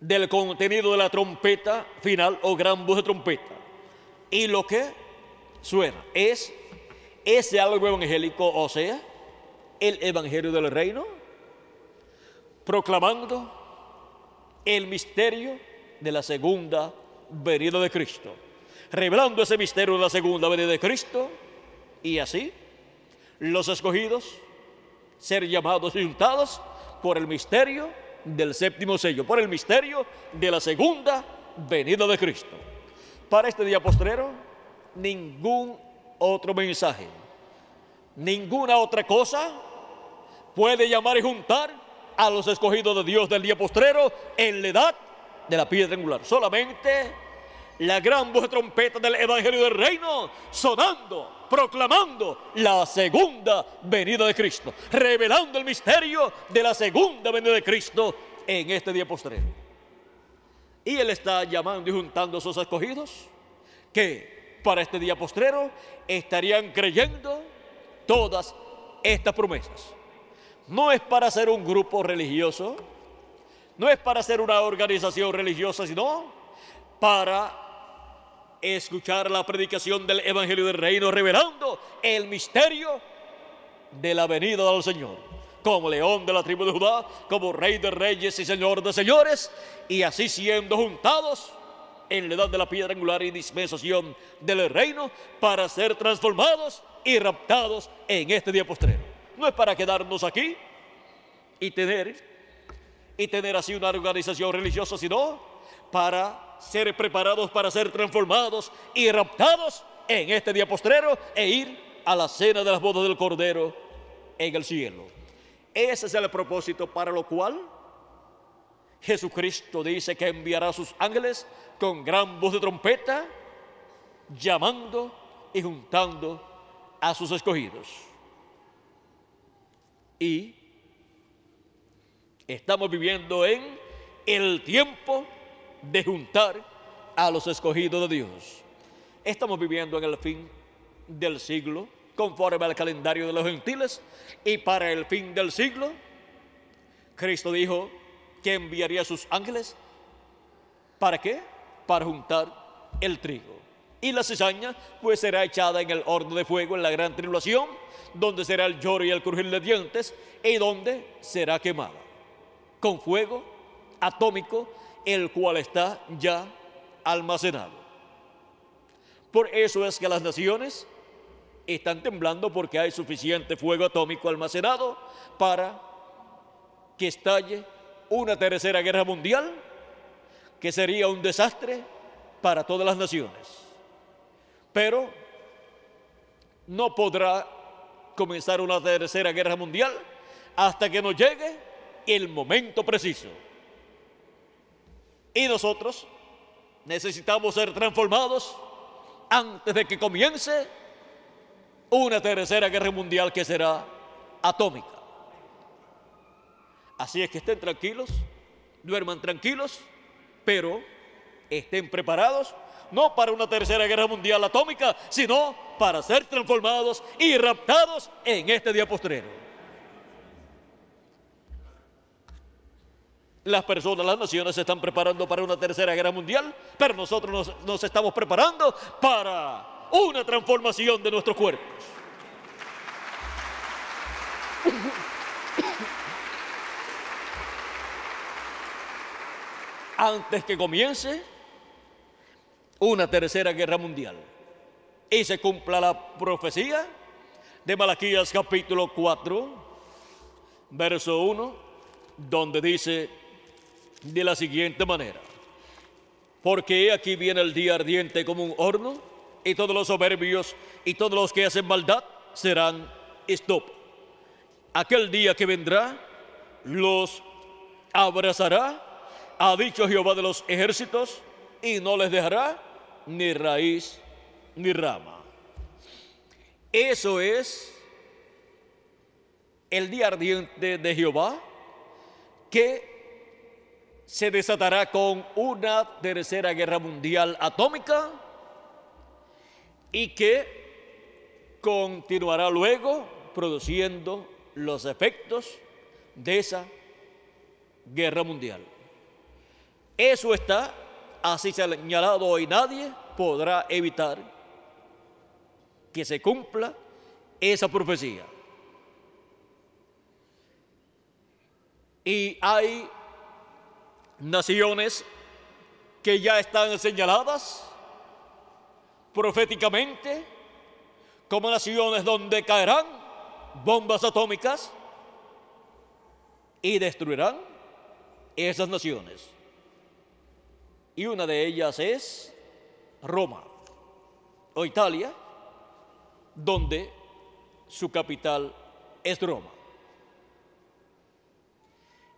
del contenido de la trompeta final o gran voz de trompeta, y lo que suena es ese algo evangélico, o sea, el evangelio del reino, proclamando el misterio de la segunda venida de Cristo, revelando ese misterio de la segunda venida de Cristo, y así los escogidos ser llamados y juntados por el misterio del séptimo sello, por el misterio de la segunda venida de Cristo. Para este día postrero, ningún otro mensaje, ninguna otra cosa puede llamar y juntar a los escogidos de Dios del día postrero en la edad de la piedra angular. Solamente la gran voz de trompeta del evangelio del reino sonando, proclamando la segunda venida de Cristo, revelando el misterio de la segunda venida de Cristo en este día postrero. Y Él está llamando y juntando a sus escogidos que para este día postrero estarían creyendo todas estas promesas. No es para ser un grupo religioso, no es para ser una organización religiosa, sino para escuchar la predicación del evangelio del reino, revelando el misterio de la venida del Señor, como león de la tribu de Judá, como rey de reyes y señor de señores, y así siendo juntados en la edad de la piedra angular y dispensación del reino, para ser transformados y raptados en este día postrero. No es para quedarnos aquí y tener así una organización religiosa, sino para ser preparados para ser transformados y raptados en este día postrero e ir a la cena de las bodas del Cordero en el cielo. Ese es el propósito para lo cual Jesucristo dice que enviará a sus ángeles con gran voz de trompeta, llamando y juntando a sus escogidos. Y estamos viviendo en el tiempo de juntar a los escogidos de Dios. Estamos viviendo en el fin del siglo, conforme al calendario de los gentiles, y para el fin del siglo, Cristo dijo que enviaría a sus ángeles. ¿Para qué? Para juntar el trigo. Y la cizaña pues será echada en el horno de fuego en la gran tribulación, donde será el lloro y el crujir de dientes, y donde será quemada con fuego atómico, el cual está ya almacenado. Por eso es que las naciones están temblando, porque hay suficiente fuego atómico almacenado para que estalle una tercera guerra mundial, que sería un desastre para todas las naciones. Pero no podrá comenzar una tercera guerra mundial hasta que nos llegue el momento preciso. Y nosotros necesitamos ser transformados antes de que comience una tercera guerra mundial, que será atómica. Así es que estén tranquilos, duerman tranquilos, pero estén preparados, no para una tercera guerra mundial atómica, sino para ser transformados y raptados en este día postrero. Las personas, las naciones se están preparando para una tercera guerra mundial, pero nosotros nos estamos preparando para una transformación de nuestros cuerpos. Antes que comience una tercera guerra mundial y se cumpla la profecía de Malaquías capítulo 4, verso 1, donde dice de la siguiente manera: porque aquí viene el día ardiente como un horno, y todos los soberbios y todos los que hacen maldad serán estopa. Aquel día que vendrá los abrazará, ha dicho Jehová de los ejércitos, y no les dejará ni raíz ni rama. Eso es el día ardiente de Jehová, que se desatará con una tercera guerra mundial atómica y que continuará luego produciendo los efectos de esa guerra mundial. Eso está así señalado, y nadie podrá evitar que se cumpla esa profecía. Y hay naciones que ya están señaladas proféticamente como naciones donde caerán bombas atómicas y destruirán esas naciones. Y una de ellas es Roma o Italia, donde su capital es Roma.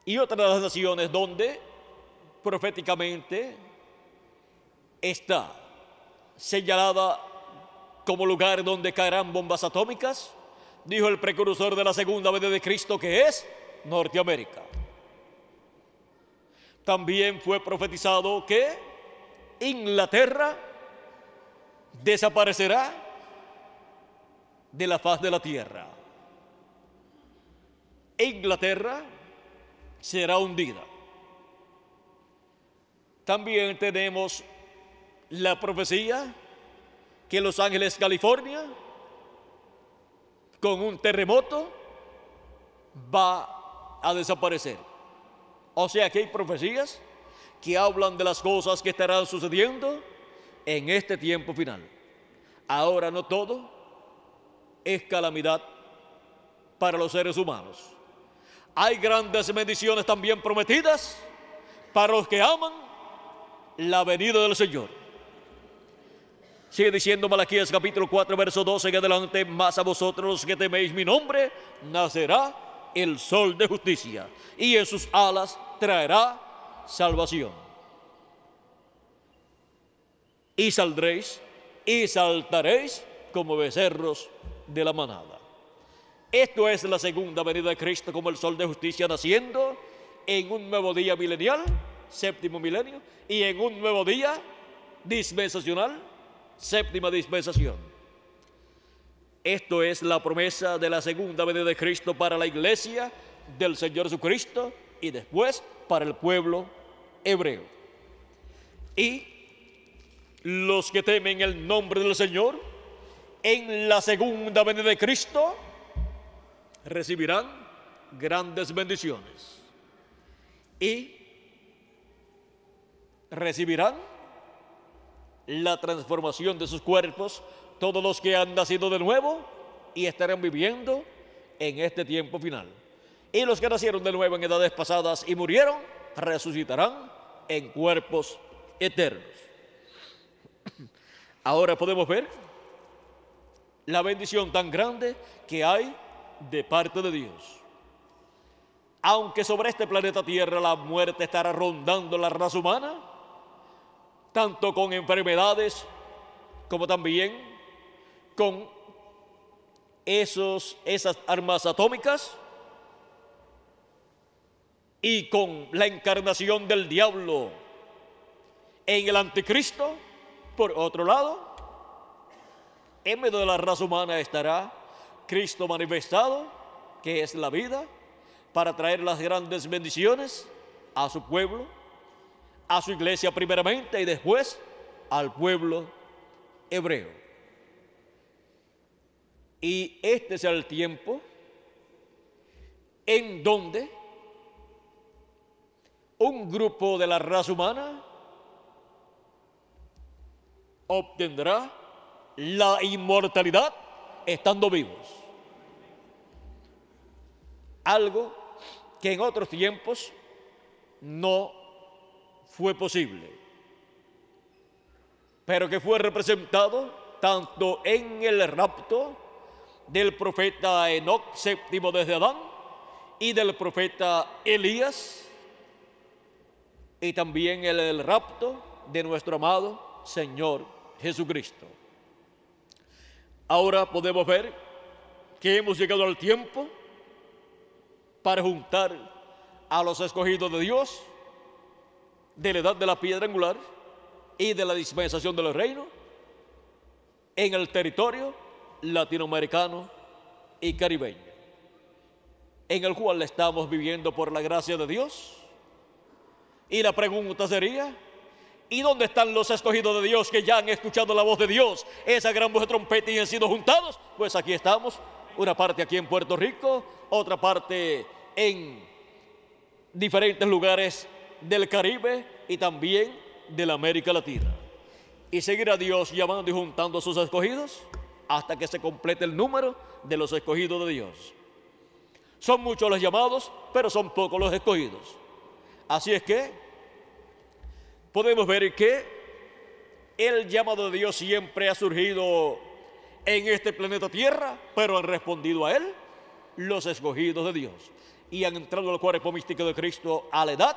Y otra de las naciones donde proféticamente está señalada como lugar donde caerán bombas atómicas, dijo el precursor de la segunda venida de Cristo, que es Norteamérica. También fue profetizado que Inglaterra desaparecerá de la faz de la tierra. Inglaterra será hundida. También tenemos la profecía que Los Ángeles, California, con un terremoto va a desaparecer. O sea que hay profecías que hablan de las cosas que estarán sucediendo en este tiempo final. Ahora no todo es calamidad para los seres humanos. Hay grandes bendiciones también prometidas para los que aman la venida del Señor. Sigue diciendo Malaquías capítulo 4, verso 12 en adelante: mas a vosotros los que teméis mi nombre, nacerá el sol de justicia, y en sus alas traerá salvación. Y saldréis y saltaréis como becerros de la manada. Esto es la segunda venida de Cristo como el sol de justicia, naciendo en un nuevo día milenial, séptimo milenio, y en un nuevo día dispensacional, séptima dispensación. Esto es la promesa de la segunda venida de Cristo para la iglesia del Señor Jesucristo, y después para el pueblo hebreo. Y los que temen el nombre del Señor en la segunda venida de Cristo recibirán grandes bendiciones y recibirán la transformación de sus cuerpos todos los que han nacido de nuevo y estarán viviendo en este tiempo final. Y los que nacieron de nuevo en edades pasadas y murieron, resucitarán en cuerpos eternos. Ahora podemos ver la bendición tan grande que hay de parte de Dios. Aunque sobre este planeta Tierra la muerte estará rondando la raza humana, tanto con enfermedades como también con esas armas atómicas y con la encarnación del diablo en el anticristo. Por otro lado, en medio de la raza humana estará Cristo manifestado, que es la vida, para traer las grandes bendiciones a su pueblo, a su iglesia primeramente y después al pueblo hebreo. Y este es el tiempo en donde un grupo de la raza humana obtendrá la inmortalidad estando vivos. Algo que en otros tiempos no fue posible, pero que fue representado tanto en el rapto del profeta Enoc, séptimo desde Adán, y del profeta Elías, y también el rapto de nuestro amado Señor Jesucristo. Ahora podemos ver que hemos llegado al tiempo para juntar a los escogidos de Dios de la edad de la piedra angular y de la dispensación del reino en el territorio latinoamericano y caribeño, en el cual estamos viviendo por la gracia de Dios. Y la pregunta sería: ¿y dónde están los escogidos de Dios que ya han escuchado la voz de Dios, esa gran voz de trompeta, y han sido juntados? Pues aquí estamos, una parte aquí en Puerto Rico, otra parte en diferentes lugares del Caribe y también de la América Latina. Y seguirá Dios llamando y juntando a sus escogidos hasta que se complete el número de los escogidos de Dios. Son muchos los llamados, pero son pocos los escogidos. Así es que podemos ver que el llamado de Dios siempre ha surgido en este planeta Tierra, pero han respondido a él los escogidos de Dios y han entrado al cuerpo místico de Cristo a la edad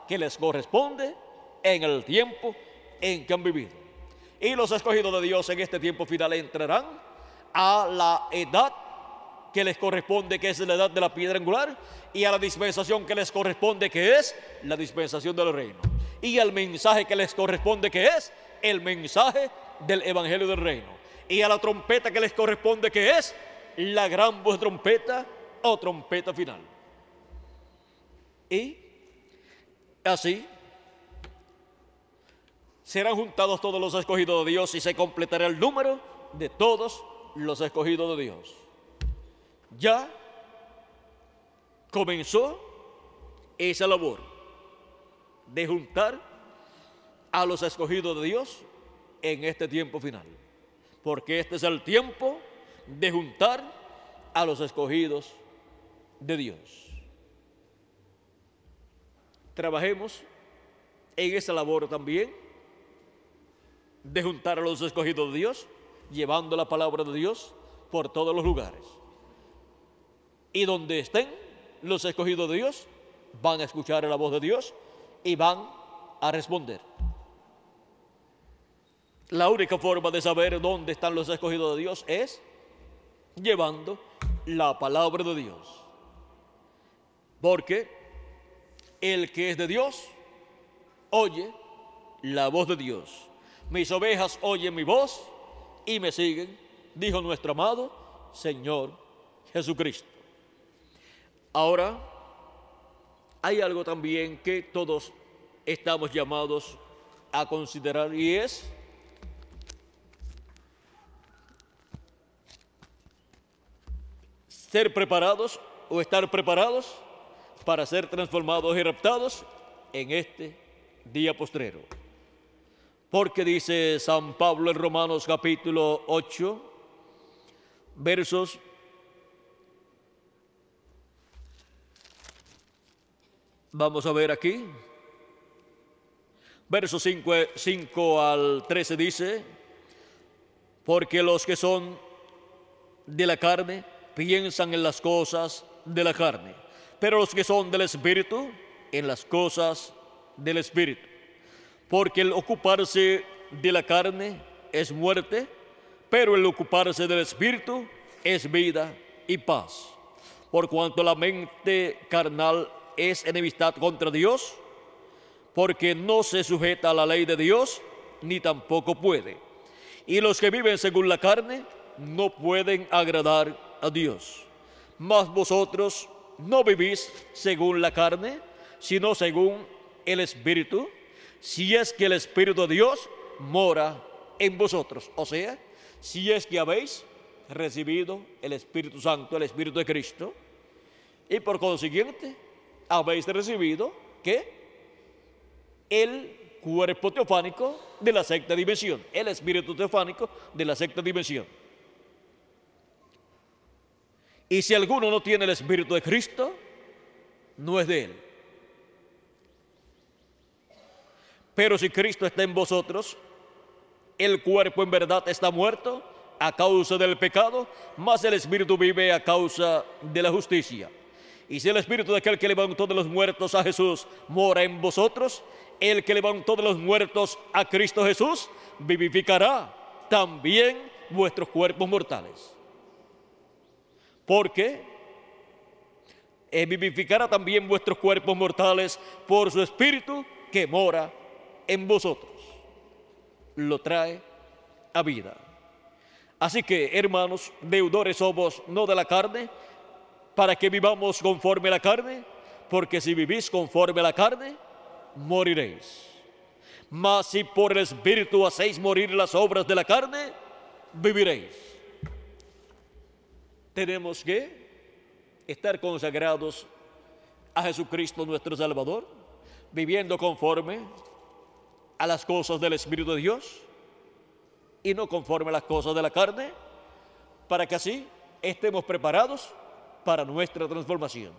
que les corresponde en el tiempo en que han vivido. Y los escogidos de Dios en este tiempo final entrarán a la edad que les corresponde, que es la edad de la piedra angular, y a la dispensación que les corresponde, que es la dispensación del reino, y al mensaje que les corresponde, que es el mensaje del evangelio del reino, y a la trompeta que les corresponde, que es la gran voz de trompeta o trompeta final. Y así serán juntados todos los escogidos de Dios y se completará el número de todos los escogidos de Dios. Ya comenzó esa labor de juntar a los escogidos de Dios en este tiempo final, porque este es el tiempo de juntar a los escogidos de Dios. Trabajemos en esa labor también de juntar a los escogidos de Dios, llevando la palabra de Dios por todos los lugares. Y donde estén los escogidos de Dios, van a escuchar la voz de Dios y van a responder. La única forma de saber dónde están los escogidos de Dios es llevando la palabra de Dios. Porque el que es de Dios oye la voz de Dios. Mis ovejas oyen mi voz y me siguen, dijo nuestro amado Señor Jesucristo. Ahora hay algo también que todos estamos llamados a considerar, y es ser preparados o estar preparados para ser transformados y raptados en este día postrero. Porque dice San Pablo en Romanos capítulo 8, versos vamos a ver aquí, versos 5 al 13 dice: porque los que son de la carne piensan en las cosas de la carne, pero los que son del Espíritu, en las cosas del Espíritu. Porque el ocuparse de la carne es muerte, pero el ocuparse del Espíritu es vida y paz. Por cuanto la mente carnal es enemistad contra Dios, porque no se sujeta a la ley de Dios, ni tampoco puede. Y los que viven según la carne no pueden agradar a Dios. Mas vosotros no vivís según la carne, sino según el Espíritu, si es que el Espíritu de Dios mora en vosotros. O sea, si es que habéis recibido el Espíritu Santo, el Espíritu de Cristo, y por consiguiente habéis recibido ¿qué? El cuerpo teofánico de la sexta dimensión, el Espíritu teofánico de la sexta dimensión. Y si alguno no tiene el Espíritu de Cristo, no es de él. Pero si Cristo está en vosotros, el cuerpo en verdad está muerto a causa del pecado, mas el Espíritu vive a causa de la justicia. Y si el Espíritu de aquel que levantó de los muertos a Jesús mora en vosotros, el que levantó de los muertos a Cristo Jesús vivificará también vuestros cuerpos mortales. Porque vivificará también vuestros cuerpos mortales por su Espíritu que mora en vosotros. Lo trae a vida. Así que, hermanos, deudores somos no de la carne, para que vivamos conforme a la carne, porque si vivís conforme a la carne, moriréis. Mas si por el Espíritu hacéis morir las obras de la carne, viviréis. Tenemos que estar consagrados a Jesucristo nuestro Salvador, viviendo conforme a las cosas del Espíritu de Dios y no conforme a las cosas de la carne, para que así estemos preparados para nuestra transformación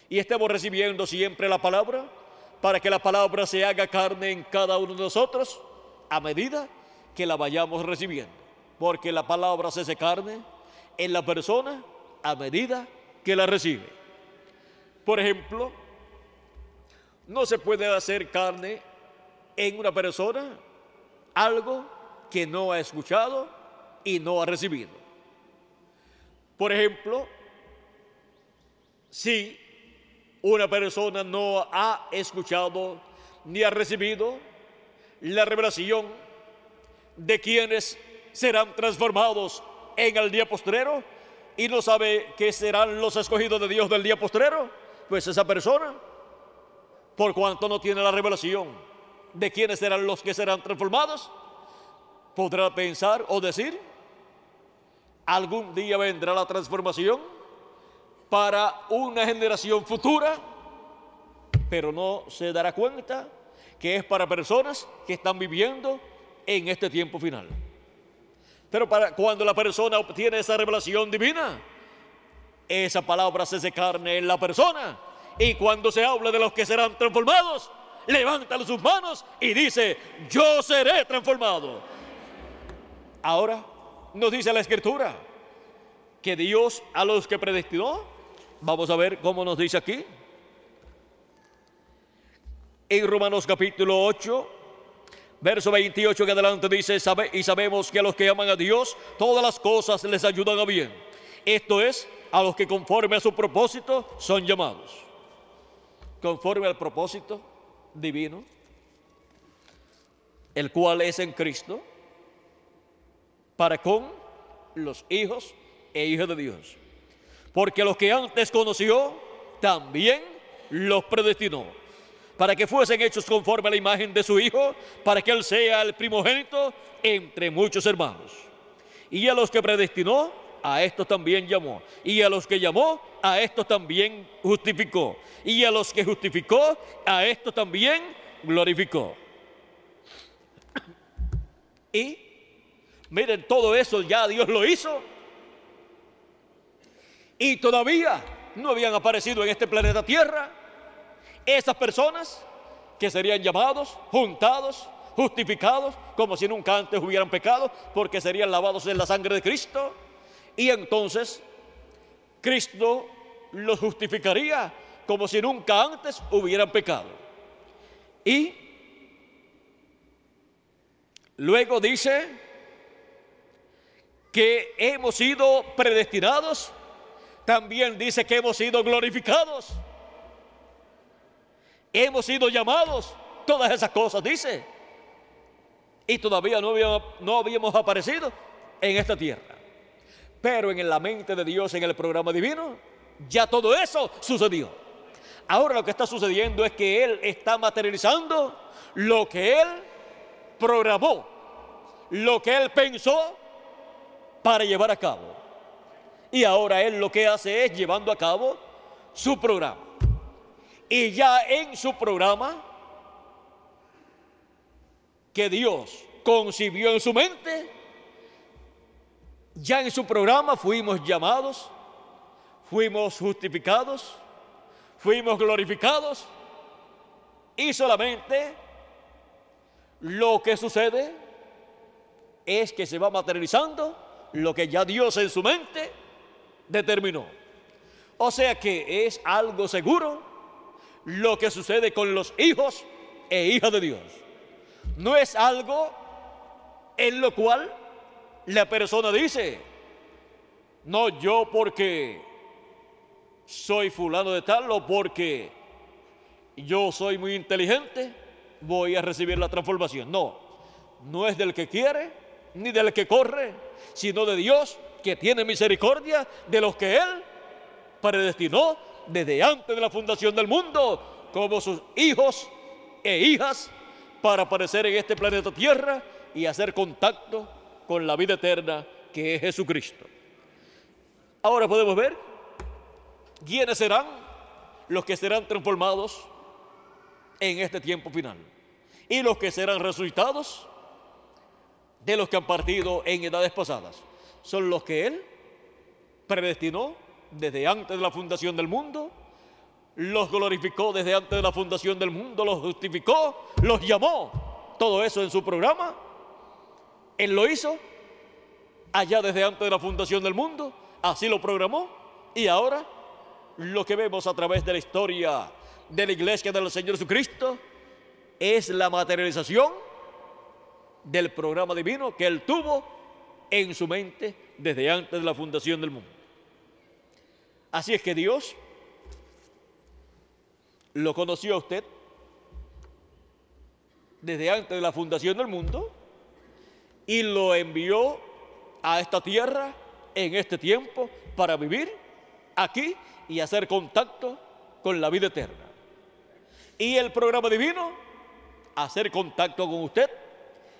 y estemos recibiendo siempre la palabra, para que la palabra se haga carne en cada uno de nosotros a medida que la vayamos recibiendo, porque la palabra se hace carne en la persona a medida que la recibe. Por ejemplo, no se puede hacer carne en una persona algo que no ha escuchado y no ha recibido. Por ejemplo, si una persona no ha escuchado ni ha recibido la revelación de quienes serán transformados en el día postrero y no sabe que serán los escogidos de Dios del día postrero, pues esa persona, por cuanto no tiene la revelación de quiénes serán los que serán transformados, podrá pensar o decir: algún día vendrá la transformación para una generación futura, pero no se dará cuenta que es para personas que están viviendo en este tiempo final. Pero cuando la persona obtiene esa revelación divina, esa palabra se hace carne en la persona, y cuando se habla de los que serán transformados, levanta sus manos y dice: yo seré transformado. Ahora nos dice la Escritura que Dios a los que predestinó, vamos a ver cómo nos dice aquí en Romanos capítulo 8, verso 28 que adelante dice: y sabemos que a los que aman a Dios todas las cosas les ayudan a bien, esto es, a los que conforme a su propósito son llamados. Conforme al propósito divino, el cual es en Cristo, para con los hijos e hijas de Dios. Porque los que antes conoció, también los predestinó para que fuesen hechos conforme a la imagen de su Hijo, para que Él sea el primogénito entre muchos hermanos. Y a los que predestinó, a estos también llamó. Y a los que llamó, a estos también justificó. Y a los que justificó, a estos también glorificó. Y miren, todo eso ya Dios lo hizo. Y todavía no habían aparecido en este planeta Tierra esas personas que serían llamados, juntados, justificados, como si nunca antes hubieran pecado, porque serían lavados en la sangre de Cristo. Y entonces Cristo los justificaría como si nunca antes hubieran pecado. Y luego dice que hemos sido predestinados, también dice que hemos sido glorificados, hemos sido llamados, todas esas cosas dice. Y todavía no habíamos aparecido en esta tierra. Pero en la mente de Dios, en el programa divino, ya todo eso sucedió. Ahora lo que está sucediendo es que Él está materializando lo que Él programó, lo que Él pensó para llevar a cabo. Y ahora Él lo que hace es llevando a cabo su programa. Y ya en su programa que Dios concibió en su mente, ya en su programa fuimos llamados, fuimos justificados, fuimos glorificados, y solamente lo que sucede es que se va materializando lo que ya Dios en su mente determinó. O sea que es algo seguro lo que sucede con los hijos e hijas de Dios. No es algo en lo cual la persona dice: no, yo porque soy fulano de tal o porque yo soy muy inteligente voy a recibir la transformación. No, no es del que quiere ni del que corre, sino de Dios, que tiene misericordia de los que Él predestinó desde antes de la fundación del mundo como sus hijos e hijas para aparecer en este planeta Tierra y hacer contacto con la vida eterna que es Jesucristo. Ahora podemos ver quiénes serán los que serán transformados en este tiempo final y los que serán resucitados de los que han partido en edades pasadas. Son los que Él predestinó desde antes de la fundación del mundo, los glorificó desde antes de la fundación del mundo, los justificó, los llamó. Todo eso en su programa Él lo hizo allá desde antes de la fundación del mundo, así lo programó. Y ahora lo que vemos a través de la historia de la iglesia del Señor Jesucristo es la materialización del programa divino que Él tuvo en su mente desde antes de la fundación del mundo. Así es que Dios lo conoció a usted desde antes de la fundación del mundo y lo envió a esta tierra en este tiempo para vivir aquí y hacer contacto con la vida eterna. Y el programa divino, hacer contacto con usted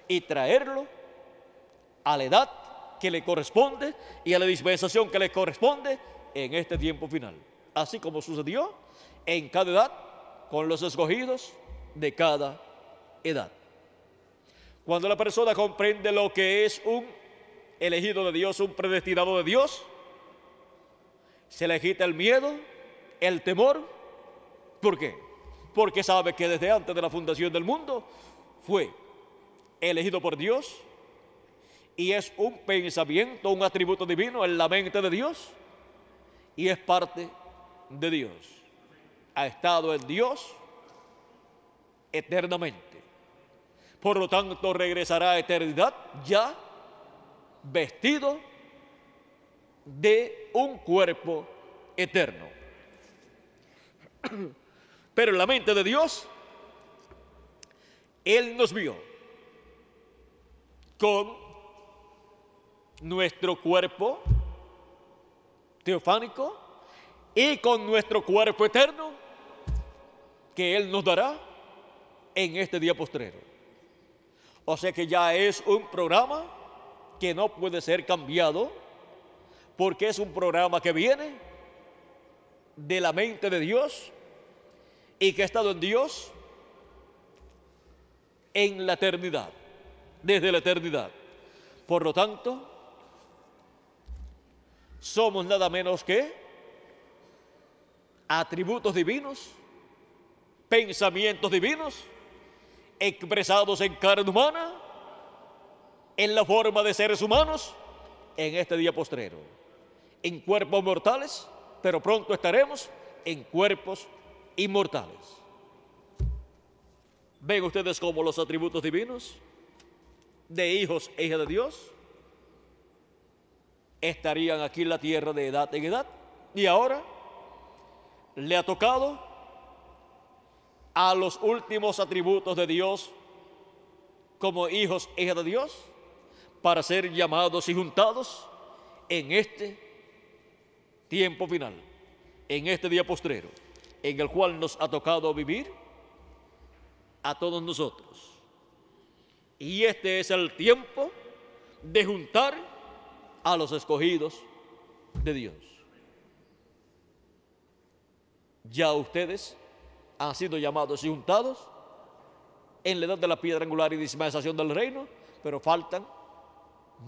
y traerlo a la edad que le corresponde y a la dispensación que le corresponde en este tiempo final. Así como sucedió en cada edad con los escogidos de cada edad. Cuando la persona comprende lo que es un elegido de Dios, un predestinado de Dios, se le quita el miedo, el temor. ¿Por qué? Porque sabe que desde antes de la fundación del mundo fue elegido por Dios y es un pensamiento, un atributo divino en la mente de Dios y es parte de Dios. Ha estado en Dios eternamente. Por lo tanto, regresará a eternidad ya vestido de un cuerpo eterno. Pero en la mente de Dios, Él nos vio con nuestro cuerpo teofánico y con nuestro cuerpo eterno que Él nos dará en este día postrero. O sea que ya es un programa que no puede ser cambiado, porque es un programa que viene de la mente de Dios y que ha estado en Dios en la eternidad, desde la eternidad. Por lo tanto, somos nada menos que atributos divinos, pensamientos divinos, expresados en carne humana, en la forma de seres humanos, en este día postrero, en cuerpos mortales, pero pronto estaremos en cuerpos inmortales. ¿Ven ustedes como los atributos divinos de hijos e hijas de Dios estarían aquí en la tierra de edad en edad? Y ahora le ha tocado a los últimos atributos de Dios como hijos e hijas de Dios para ser llamados y juntados en este tiempo final, en este día postrero, en el cual nos ha tocado vivir a todos nosotros. Y este es el tiempo de juntar a los escogidos de Dios. Ya ustedes han sido llamados y juntados en la edad de la piedra angular y dispensación del reino, pero faltan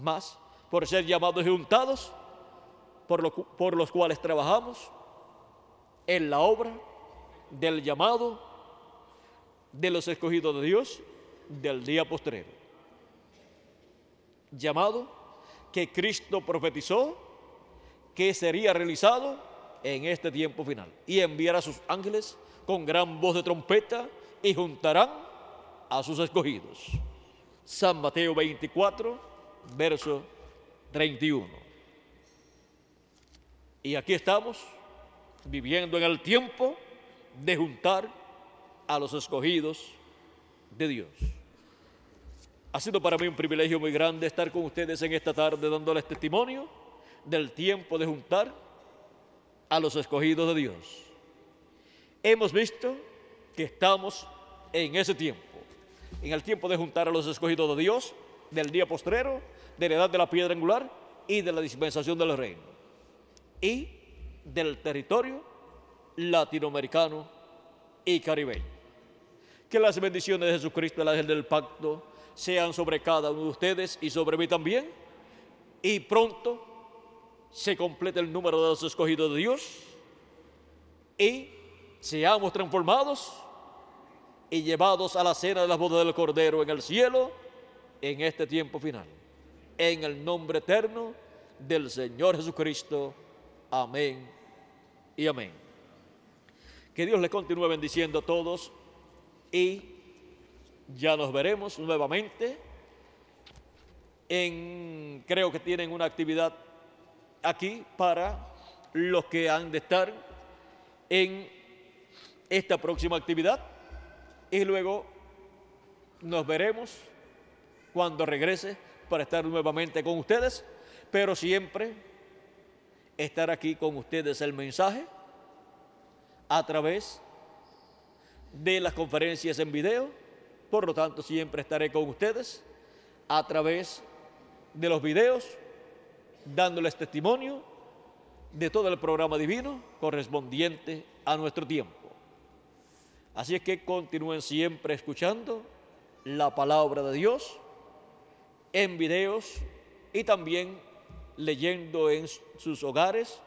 más por ser llamados y juntados, por los cuales trabajamos en la obra del llamado de los escogidos de Dios del día postrero. Llamado que Cristo profetizó que sería realizado en este tiempo final, y enviará a sus ángeles con gran voz de trompeta y juntarán a sus escogidos. San Mateo 24, verso 31. Y aquí estamos viviendo en el tiempo de juntar a los escogidos de Dios. Ha sido para mí un privilegio muy grande estar con ustedes en esta tarde dándoles testimonio del tiempo de juntar a los escogidos de Dios. Hemos visto que estamos en ese tiempo, en el tiempo de juntar a los escogidos de Dios, del día postrero, de la edad de la piedra angular y de la dispensación del reino, y del territorio latinoamericano y caribeño. Que las bendiciones de Jesucristo, el ángel del pacto, sean sobre cada uno de ustedes y sobre mí también, y pronto se complete el número de los escogidos de Dios y seamos transformados y llevados a la cena de las bodas del Cordero en el cielo en este tiempo final. En el nombre eterno del Señor Jesucristo. Amén y amén. Que Dios les continúe bendiciendo a todos y ya nos veremos nuevamente. Creo que tienen una actividad aquí para los que han de estar en esta próxima actividad, y luego nos veremos cuando regrese para estar nuevamente con ustedes, pero siempre estar aquí con ustedes el mensaje a través de las conferencias en video. Por lo tanto, siempre estaré con ustedes a través de los videos, dándoles testimonio de todo el programa divino correspondiente a nuestro tiempo. Así es que continúen siempre escuchando la palabra de Dios en videos y también leyendo en sus hogares,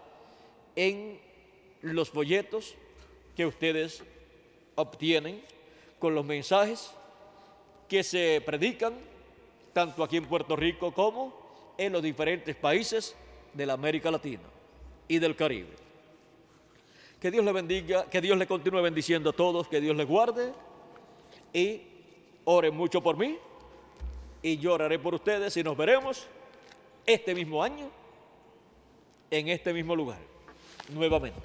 en los folletos que ustedes obtienen con los mensajes que se predican tanto aquí en Puerto Rico como en los diferentes países de la América Latina y del Caribe. Que Dios les bendiga, que Dios les continúe bendiciendo a todos, que Dios les guarde, y oren mucho por mí y yo oraré por ustedes, y nos veremos este mismo año en este mismo lugar nuevamente.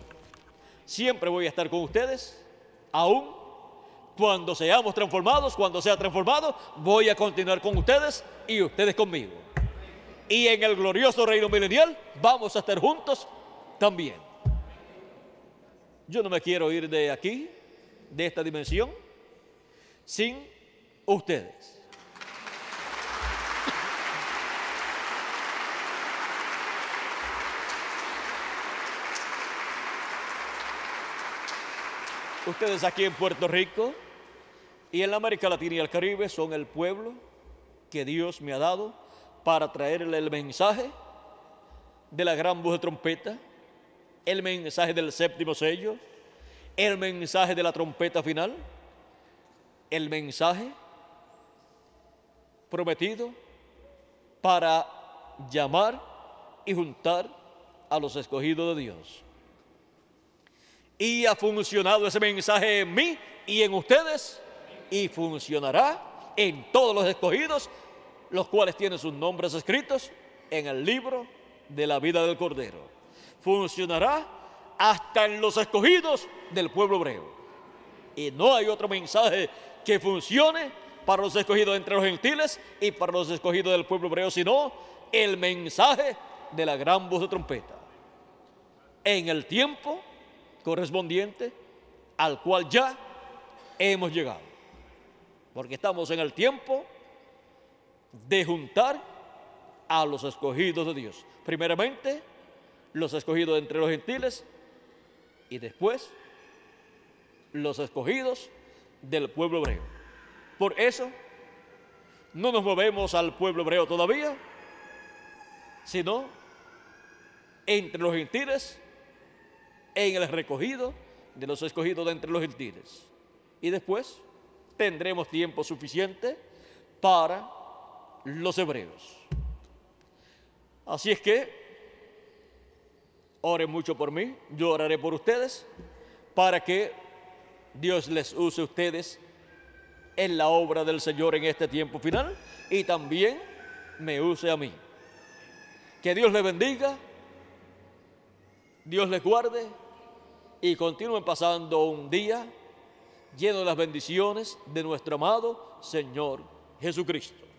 Siempre voy a estar con ustedes, aún cuando seamos transformados, cuando sea transformado, voy a continuar con ustedes y ustedes conmigo. Y en el glorioso reino milenial vamos a estar juntos también. Yo no me quiero ir de aquí de esta dimensión sin ustedes. Ustedes aquí en Puerto Rico y en la América Latina y el Caribe son el pueblo que Dios me ha dado para traerle el mensaje de la gran voz de trompeta, el mensaje del séptimo sello, el mensaje de la trompeta final, el mensaje prometido para llamar y juntar a los escogidos de Dios. Y ha funcionado ese mensaje en mí y en ustedes, y funcionará en todos los escogidos, los cuales tienen sus nombres escritos en el libro de la vida del Cordero. Funcionará hasta en los escogidos del pueblo hebreo. Y no hay otro mensaje que funcione para los escogidos entre los gentiles y para los escogidos del pueblo hebreo, sino el mensaje de la gran voz de trompeta, en el tiempo correspondiente al cual ya hemos llegado. Porque estamos en el tiempo de juntar a los escogidos de Dios. Primeramente, los escogidos entre los gentiles y después los escogidos del pueblo hebreo. Por eso, no nos movemos al pueblo hebreo todavía, sino entre los gentiles, en el recogido de los escogidos de entre los gentiles. Y después tendremos tiempo suficiente para los hebreos. Así es que oren mucho por mí, yo oraré por ustedes, para que Dios les use a ustedes en la obra del Señor en este tiempo final, y también me use a mí. Que Dios les bendiga, Dios les guarde, y continúen pasando un día lleno de las bendiciones de nuestro amado Señor Jesucristo.